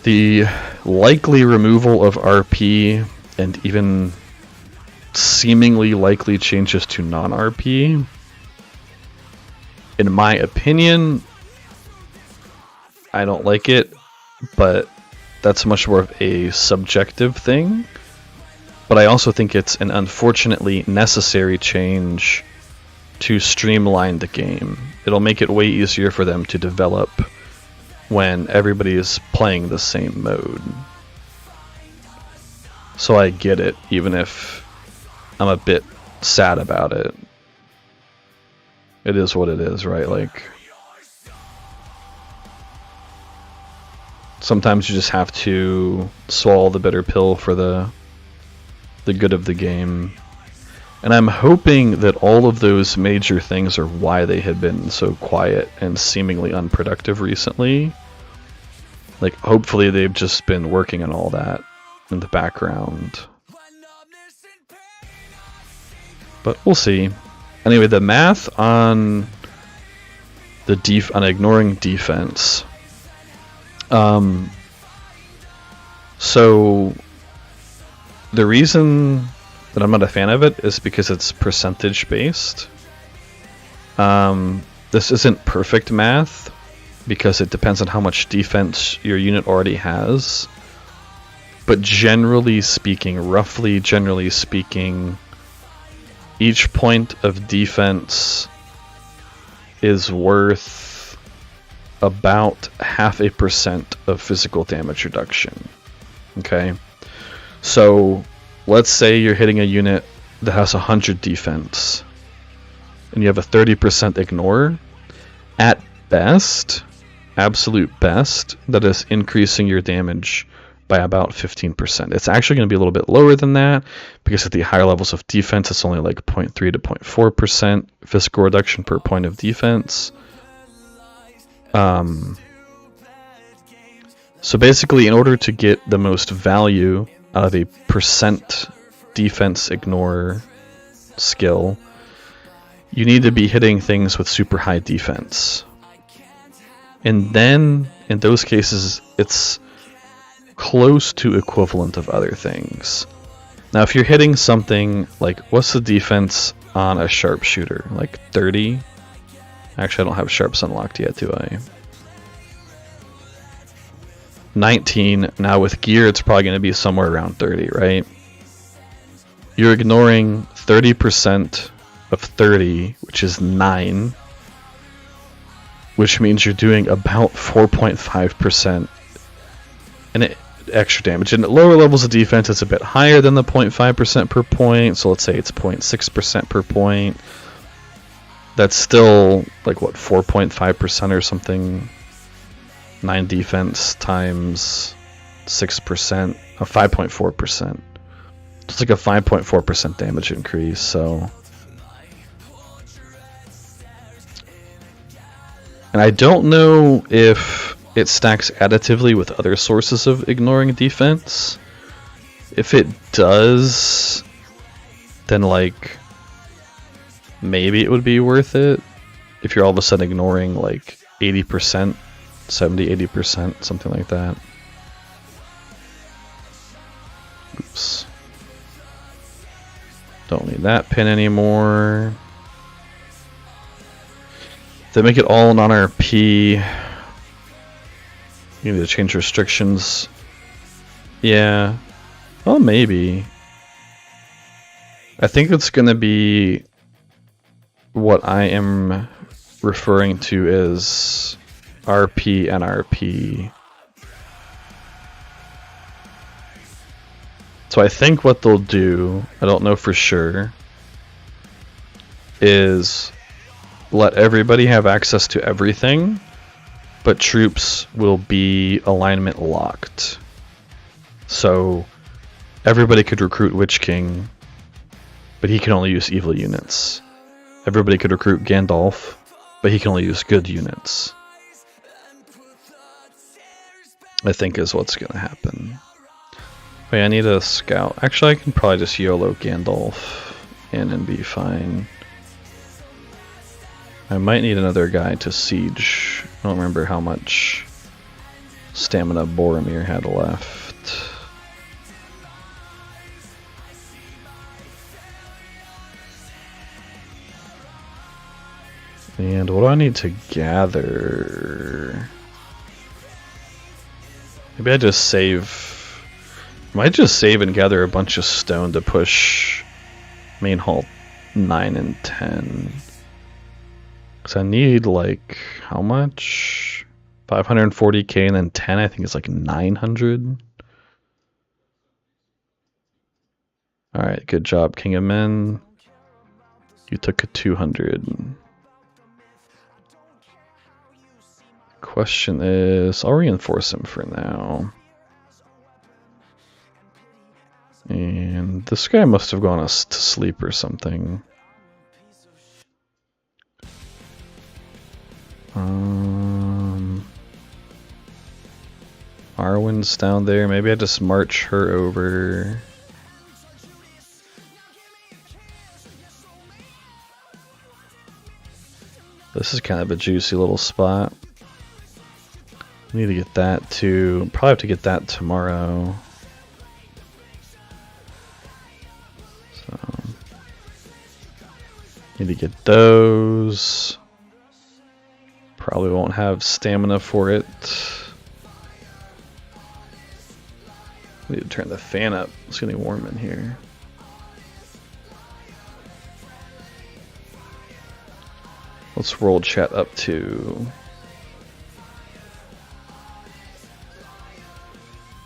Speaker 1: The likely removal of RP and even seemingly likely changes to non-RP, in my opinion, I don't like it, but that's much more of a subjective thing. But I also think it's an unfortunately necessary change to streamline the game. It'll make it way easier for them to develop when everybody is playing the same mode. So I get it, even if I'm a bit sad about it. It is what it is, right? Like, sometimes you just have to swallow the bitter pill for the good of the game. And I'm hoping that all of those major things are why they had been so quiet and seemingly unproductive recently. Like, hopefully they've just been working on all that in the background. But we'll see. Anyway, the math on the on ignoring defense. So the reason that I'm not a fan of it is because it's percentage based. This isn't perfect math because it depends on how much defense your unit already has. But generally speaking, roughly generally speaking, each point of defense is worth about 0.5% of physical damage reduction. Okay? So let's say you're hitting a unit that has 100 defense and you have a 30% ignore. At best, absolute best, that is increasing your damage by about 15%. It's actually going to be a little bit lower than that because at the higher levels of defense it's only like 0.3 to 0.4% physical reduction per point of defense. So basically, in order to get the most value out of a percent defense ignore skill, you need to be hitting things with super high defense. And then, in those cases, it's close to equivalent of other things. Now, if you're hitting something like, what's the defense on a sharpshooter? Like 30? Actually, I don't have sharps unlocked yet, do I? 19. Now with gear, it's probably going to be somewhere around 30, right? You're ignoring 30% of 30, which is 9, which means you're doing about 4.5% and extra damage. And at lower levels of defense, it's a bit higher than the 0.5% per point, so let's say it's 0.6% per point. That's still like what, 4.5% or something. 9 defense times 6%, 5.4%. It's like a 5.4% damage increase, so. And I don't know if it stacks additively with other sources of ignoring defense. If it does, then like maybe it would be worth it. If you're all of a sudden ignoring like 80%, 70-80%, something like that. Oops. Don't need that pin anymore. They make it all non-RP. You need to change restrictions. Yeah. Well, maybe. I think it's going to be what I am referring to as RP and RP. So I think what they'll do, I don't know for sure, is let everybody have access to everything, but troops will be alignment locked. So everybody could recruit Witch King, but he can only use evil units. Everybody could recruit Gandalf, but he can only use good units. I think is what's going to happen. Wait, I need a scout. Actually, I can probably just YOLO Gandalf in and be fine. I might need another guy to siege. I don't remember how much stamina Boromir had left. And what do I need to gather? Maybe I just save. I might just save and gather a bunch of stone to push main hall 9 and 10. Because I need like, how much? 540k and then 10 I think is like 900. Alright, good job, King of Men. You took a 200. Question is, I'll reinforce him for now. And this guy must have gone to sleep or something. Arwen's down there. Maybe I just march her over. This is kind of a juicy little spot. Need to get that too. Probably have to get that tomorrow. So need to get those. Probably won't have stamina for it. Need to turn the fan up. It's getting warm in here. Let's roll chat up to.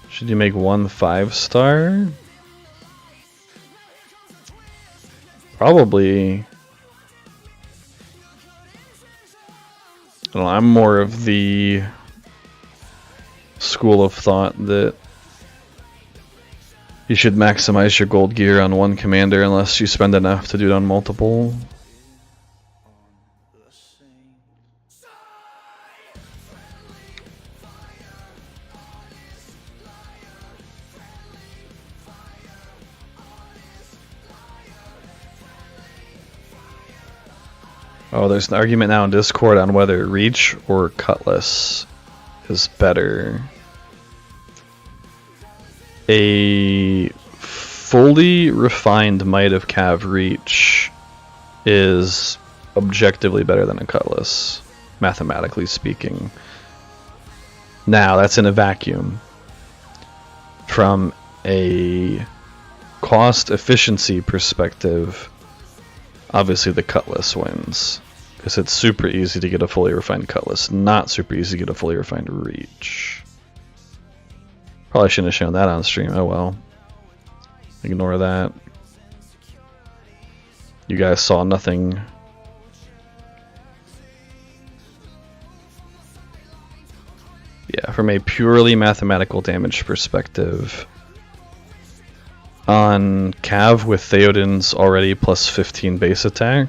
Speaker 1: Should you make one 5-star? Probably. I don't know, I'm more of the school of thought that you should maximize your gold gear on one commander unless you spend enough to do it on multiple. Oh, there's an argument now in Discord on whether Reach or Cutlass is better. A fully refined Might of Cav Reach is objectively better than a Cutlass, mathematically speaking. Now, that's in a vacuum. From a cost efficiency perspective, obviously the Cutlass wins, because it's super easy to get a fully refined Cutlass, not super easy to get a fully refined Reach. Probably shouldn't have shown that on stream, oh well. Ignore that. You guys saw nothing. Yeah, from a purely mathematical damage perspective, on Cav with Theoden's already plus 15 base attack,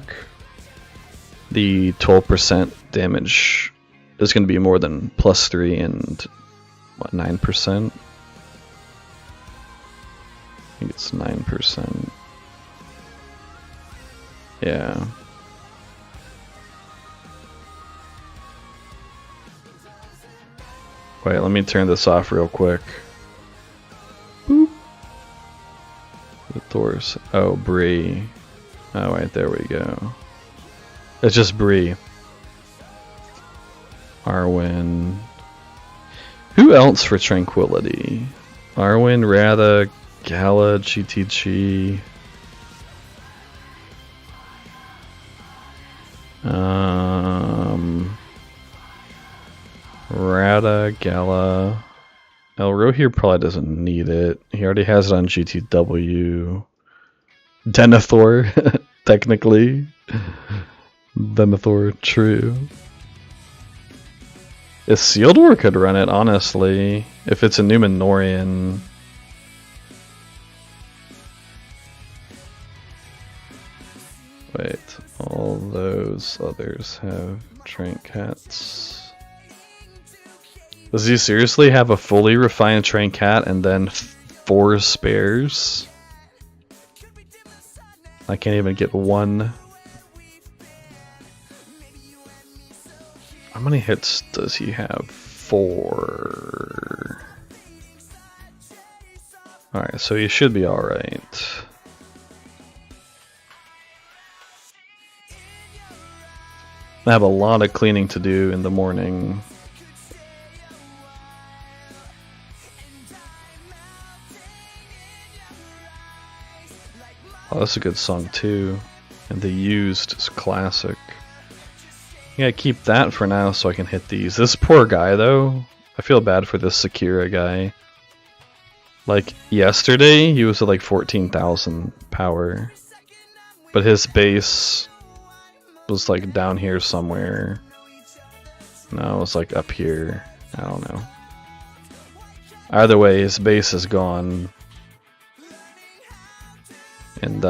Speaker 1: the 12% damage is going to be more than plus 3 and what, 9%? I think it's 9%. Yeah. Wait, let me turn this off real quick. Boop. Thor's. Oh, Bree. Oh, right, there we go. It's just Bree. Arwen. Who else for Tranquility? Arwen, Ratha, Gala, GTG. Rada, Gala. Elro here probably doesn't need it. He already has it on GTW. Dinerthor, technically. Dinerthor, true. Isildur could run it, honestly. If it's a Numenorian. Wait, all those others have train cats. Does he seriously have a fully refined train cat and then 4 spares? I can't even get one. How many hits does he have? 4. Alright, so he should be alright. I have a lot of cleaning to do in the morning. Oh, that's a good song too. And the Used is classic. Yeah, keep that for now so I can hit these. This poor guy though, I feel bad for this Sakura guy. Like yesterday, he was at like 14,000 power. But his base was like down here somewhere. No, it was like up here. I don't know. Either way, his base is gone. And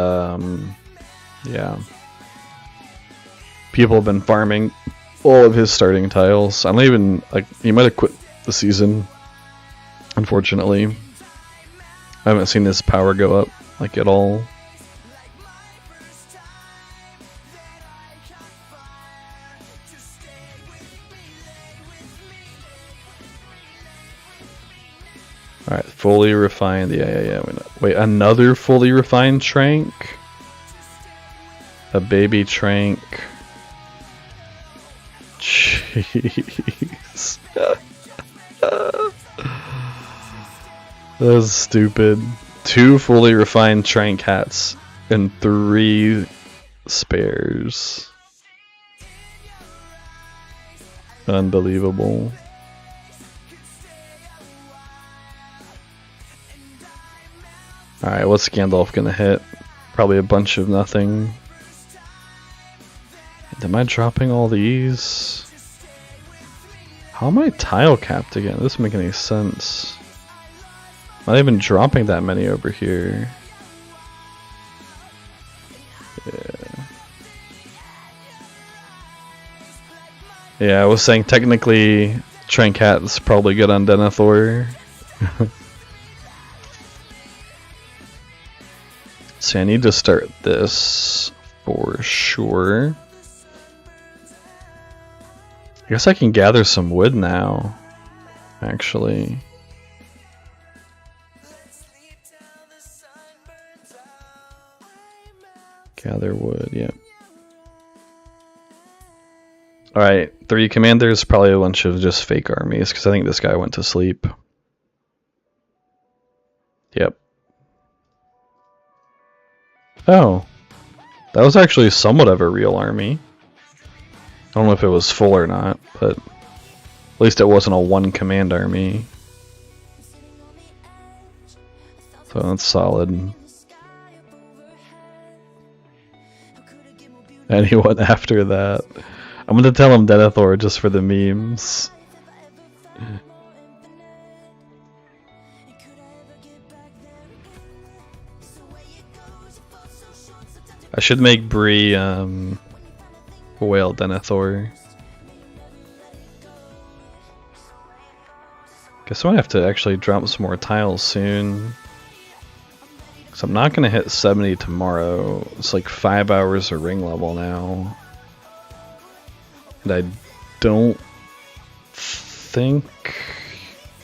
Speaker 1: yeah. People have been farming all of his starting tiles. I don't even, like, he might have quit the season, unfortunately. I haven't seen his power go up, like, at all. Alright, fully refined. Yeah. Wait, another fully refined Trank? A baby Trank. Jeez. That was stupid. 2 fully refined Trank hats and 3 spares. Unbelievable. Alright, what's Gandalf gonna hit? Probably a bunch of nothing. Am I dropping all these? How am I tile capped again? This doesn't make any sense. I'm not even dropping that many over here. Yeah. Yeah, I was saying technically Trankat is probably good on Dinerthor. So I need to start this for sure. I guess I can gather some wood now, actually. Gather wood, yep. Alright, 3 commanders, probably a bunch of just fake armies, because I think this guy went to sleep. Yep. Oh, that was actually somewhat of a real army. I don't know if it was full or not, but at least it wasn't a 1 command army. So that's solid. Anyone after that? I'm gonna tell him Dinerthor just for the memes. I should make Bree whale Dinerthor. Guess I might have to actually drop some more tiles soon. Cause I'm not gonna hit 70 tomorrow. It's like 5 hours of ring level now. And I don't think...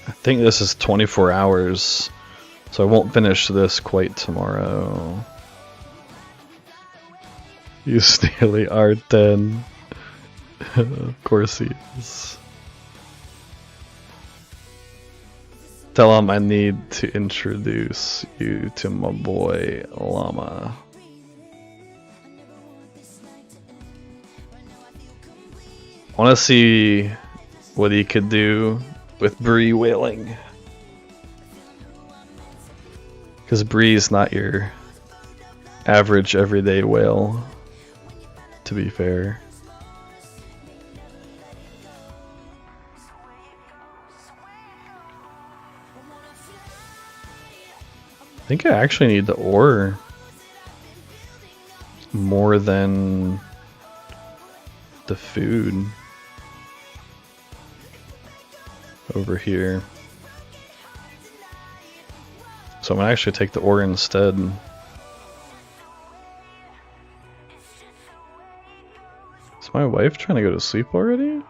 Speaker 1: I think this is 24 hours. So I won't finish this quite tomorrow. You Steely R10. Of course he is. Tell him I need to introduce you to my boy Llama. I want to see what he could do with Bree whaling. Because Bree's not your average everyday whale, to be fair. I think I actually need the ore more than the food over here. So I'm gonna actually take the ore instead. Is my wife trying to go to sleep already?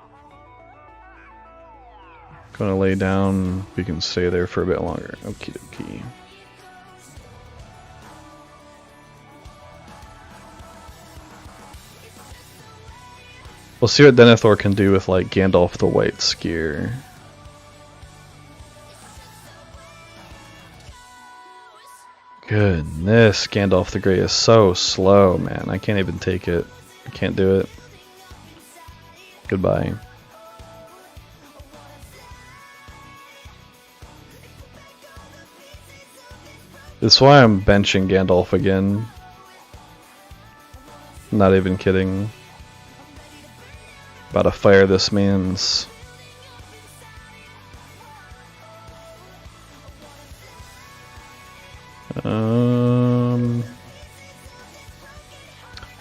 Speaker 1: Gonna lay down. We can stay there for a bit longer. Okie dokie. We'll see what Dinerthor can do with like Gandalf the White Skier. Goodness, Gandalf the Grey is so slow, man. I can't even take it. I can't do it. Goodbye. This is why I'm benching Gandalf again. Not even kidding. About to fire this man's.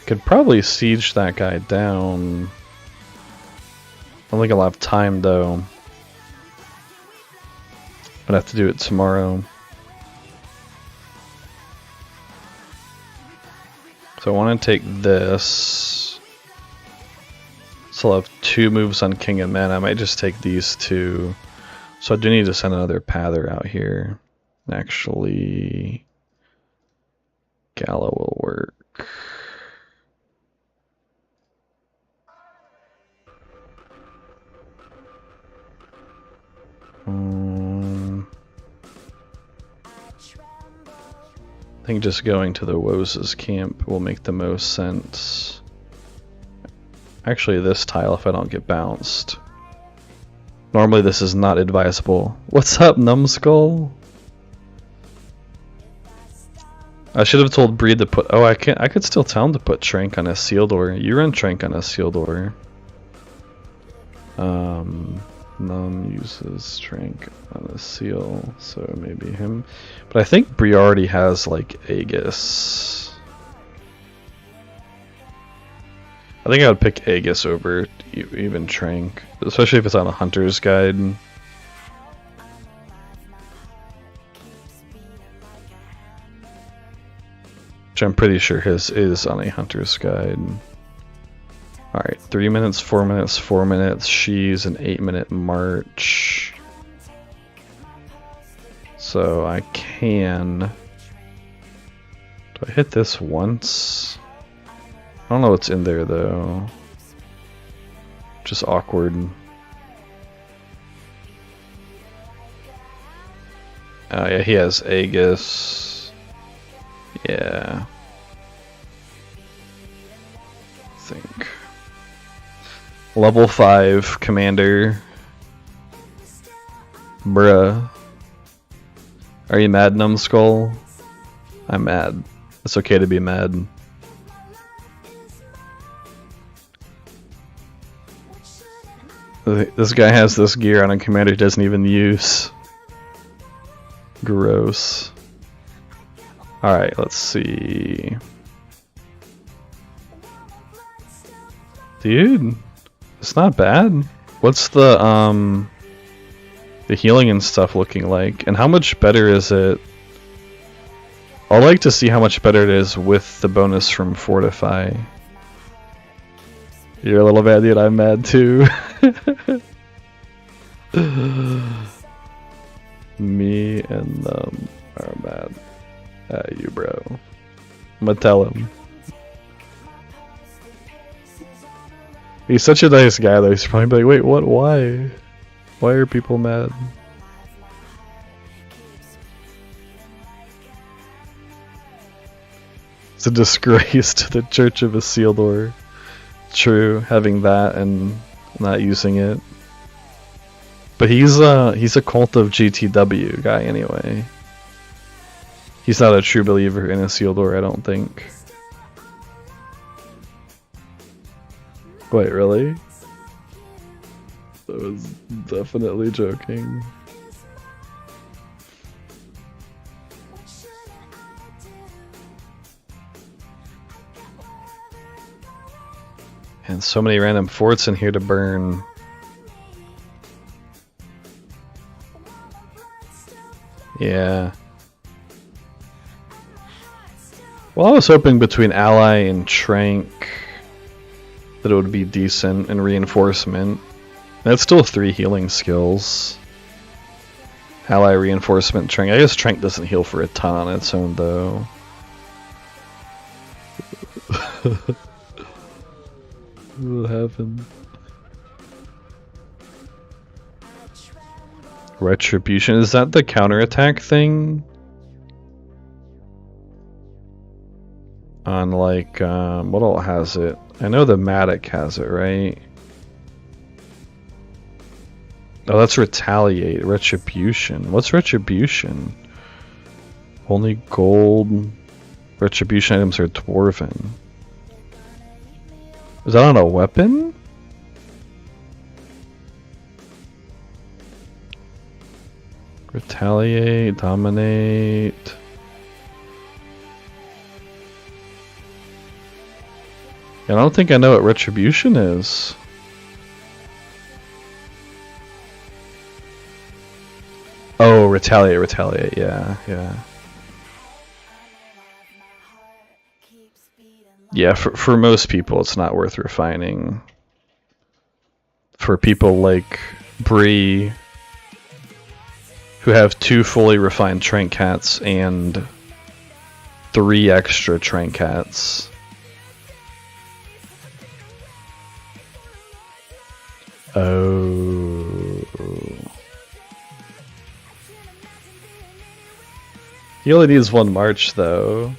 Speaker 1: Could probably siege that guy down. I don't think I'll have time though. I'd have to do it tomorrow. So I want to take this. So I'll have 2 moves on King and Men. I might just take these 2. So I do need to send another Pather out here. Actually, Gala will work. I think just going to the Woes' camp will make the most sense. Actually, this tile if I don't get bounced. Normally this is not advisable. What's up, Numbskull? I should have told Breed to put... Oh, I could still tell him to put Trank on a sealed ore. You run Trank on a sealed ore. Num uses Trank on a seal, so maybe him. But I think Bree already has like Aegis. I think I would pick Aegis over even Trank, especially if it's on a Hunter's Guide. Which I'm pretty sure his is on a Hunter's Guide. Alright, 3 minutes, 4 minutes, 4 minutes. She's an 8-minute march. So I can... Do I hit this once? I don't know what's in there though. Just awkward. Oh yeah, he has Aegis. Yeah. I think. Level 5 commander. Bruh. Are you mad, Numbskull? I'm mad. It's okay to be mad. This guy has this gear on a commander he doesn't even use. Gross. Alright, let's see. Dude, it's not bad. What's the healing and stuff looking like? And how much better is it? I'd like to see how much better it is with the bonus from Fortify. You're a little mad, dude. I'm mad too. Me and them are mad at you, bro. I'm gonna tell him. He's such a nice guy though. He's probably like, wait, what? Why? Why are people mad? It's a disgrace to the Church of Isildur. True, having that and not using it. But he's a cult of GTW guy anyway. He's not a true believer in Isildur, I don't think. Wait, really? I was definitely joking. And so many random forts in here to burn. Yeah. Well, I was hoping between ally and trank that it would be decent and reinforcement. That's still 3 healing skills. Ally, reinforcement, trank. I guess trank doesn't heal for a ton on its own though. What happened? Retribution, is that the counterattack thing? On like, what all has it? I know the Matic has it, right? Oh, that's retaliate. Retribution. What's retribution? Only gold. Retribution items are dwarven. Is that on a weapon? Retaliate, dominate. I don't think I know what retribution is. Oh, retaliate, yeah. Yeah, for most people it's not worth refining. For people like Bree, who have 2 fully refined trank cats and 3 extra trank cats. Oh. He only needs 1 march though.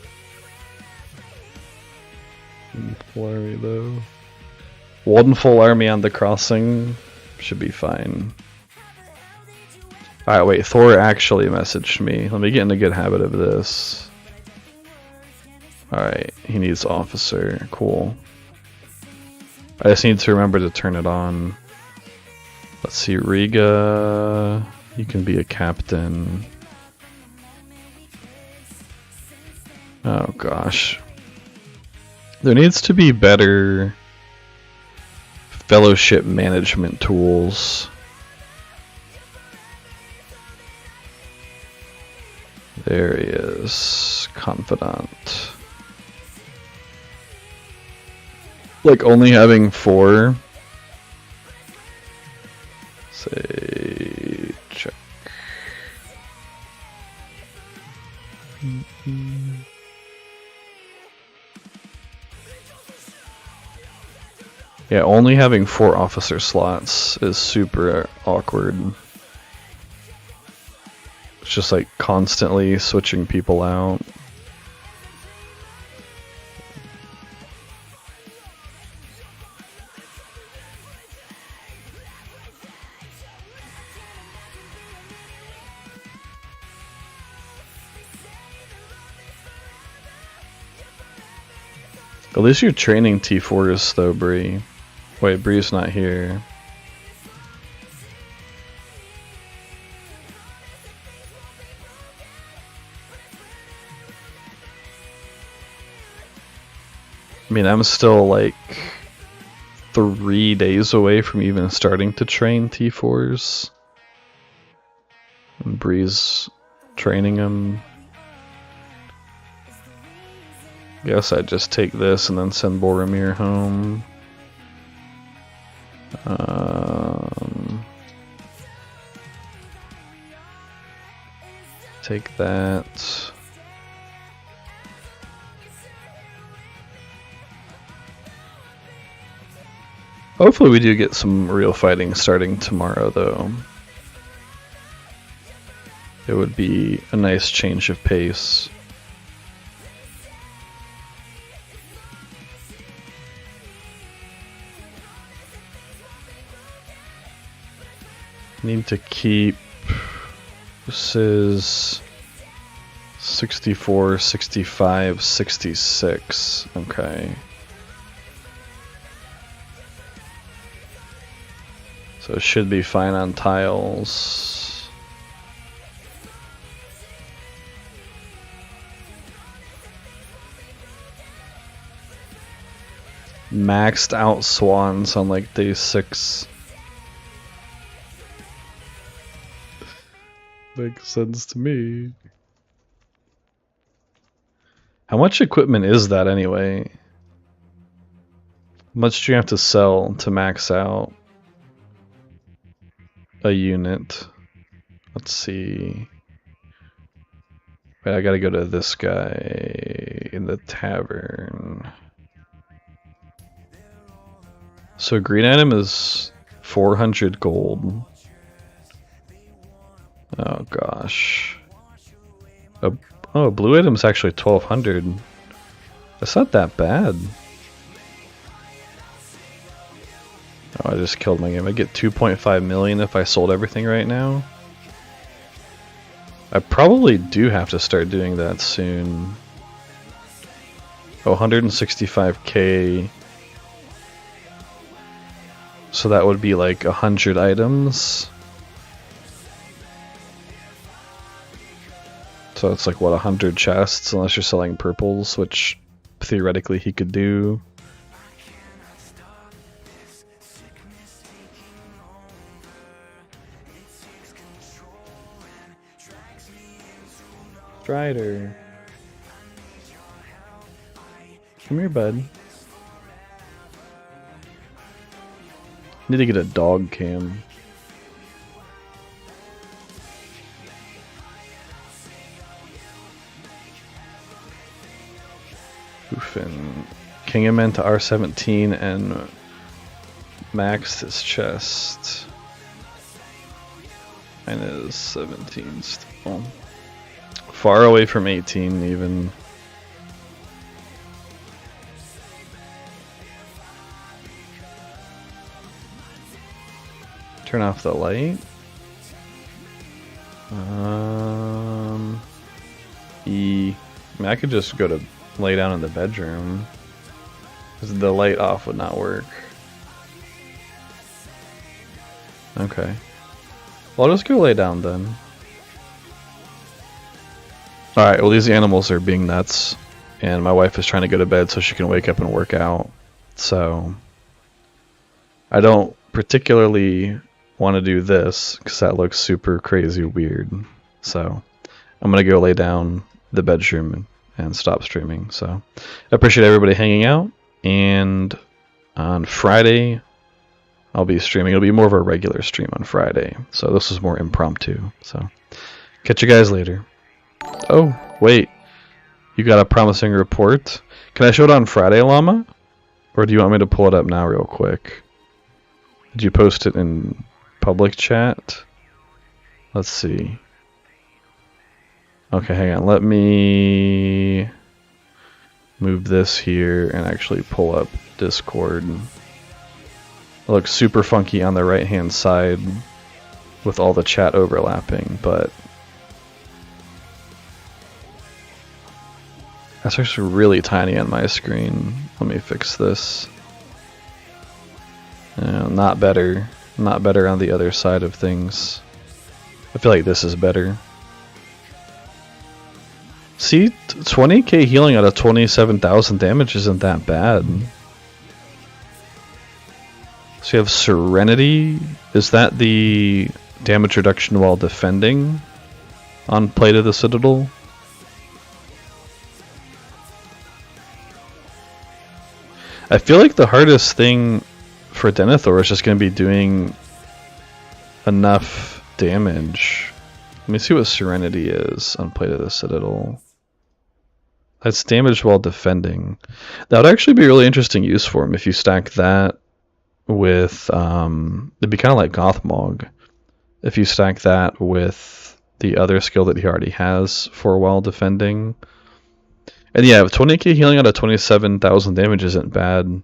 Speaker 1: Full army though. 1 full army on the crossing should be fine. Alright, wait, Thor actually messaged me. Let me get in a good habit of this. Alright, he needs officer. Cool. I just need to remember to turn it on. Let's see, Riga. You can be a captain. Oh gosh. There needs to be better fellowship management tools. There he is. Confidant. Like only having 4. Say check. Yeah, only having 4 officer slots is super awkward. It's just like constantly switching people out. At least you're training T4s though, Bree. Wait, Bree's not here. I mean, I'm still like 3 days away from even starting to train T4s. And Bree's training them. Guess I'd just take this and then send Boromir home. Take that. Hopefully we do get some real fighting starting tomorrow though. It would be a nice change of pace. Need to keep... This is 64, 65, 66. Okay. So it should be fine on tiles. Maxed out swans on like day 6. Makes sense to me. How much equipment is that anyway? How much do you have to sell to max out a unit? Let's see. Wait, I gotta go to this guy in the tavern. So green item is 400 gold. Oh gosh. Oh, blue item is actually 1200. That's not that bad. Oh, I just killed my game. I get 2.5 million if I sold everything right now. I probably do have to start doing that soon. Oh, 165k. So that would be like 100 items. So it's like, what, 100 chests, unless you're selling purples, which theoretically he could do. Strider. Come here, bud. Need to get a dog cam. Oofin. King him into R17 and maxed his chest. Mine is 17 still. Far away from 18 even. Turn off the light. E. I mean, I could just go to lay down in the bedroom. 'Cause the light off would not work. Okay. Well, I'll just go lay down then. Alright, well these animals are being nuts. And my wife is trying to go to bed so she can wake up and work out. So I don't particularly want to do this because that looks super crazy weird. So I'm gonna go lay down in the bedroom and stop streaming. So I appreciate everybody hanging out, and on Friday I'll be streaming. It'll be more of a regular stream on Friday, so this is more impromptu. So catch you guys later. Oh wait, you got a promising report. Can I show it on Friday, Llama? Or do you want me to pull it up now real quick? Did you post it in public chat? Let's see. Okay, hang on. Let me move this here and actually pull up Discord. It looks super funky on the right hand side with all the chat overlapping, but that's actually really tiny on my screen. Let me fix this. Not better. Not better on the other side of things. I feel like this is better. See, 20k healing out of 27,000 damage isn't that bad. So you have Serenity. Is that the damage reduction while defending on Plate of the Citadel? I feel like the hardest thing for Dinerthor is just going to be doing enough damage. Let me see what Serenity is on Plate of the Citadel. That's damage while defending. That would actually be a really interesting use for him if you stack that with... it'd be kind of like Gothmog. If you stack that with the other skill that he already has for while defending. And yeah, 20k healing out of 27,000 damage isn't bad.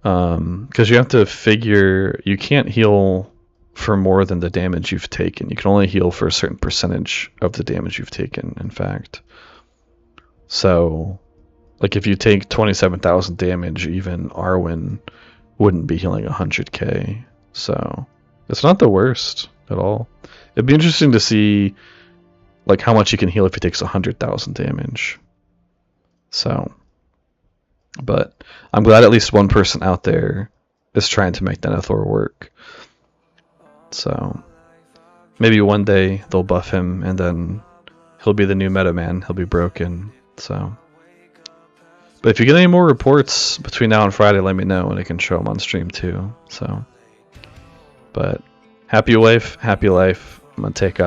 Speaker 1: Because you have to figure... You can't heal for more than the damage you've taken. You can only heal for a certain percentage of the damage you've taken, in fact. So, like if you take 27,000 damage, even Arwen wouldn't be healing 100k. So, it's not the worst at all. It'd be interesting to see like how much he can heal if he takes 100,000 damage. So, but I'm glad at least one person out there is trying to make Dinerthor work. So maybe one day they'll buff him and then he'll be the new meta man. He'll be broken. So, but if you get any more reports between now and Friday, let me know and I can show them on stream too. So, but happy wife, happy life. I'm gonna take off.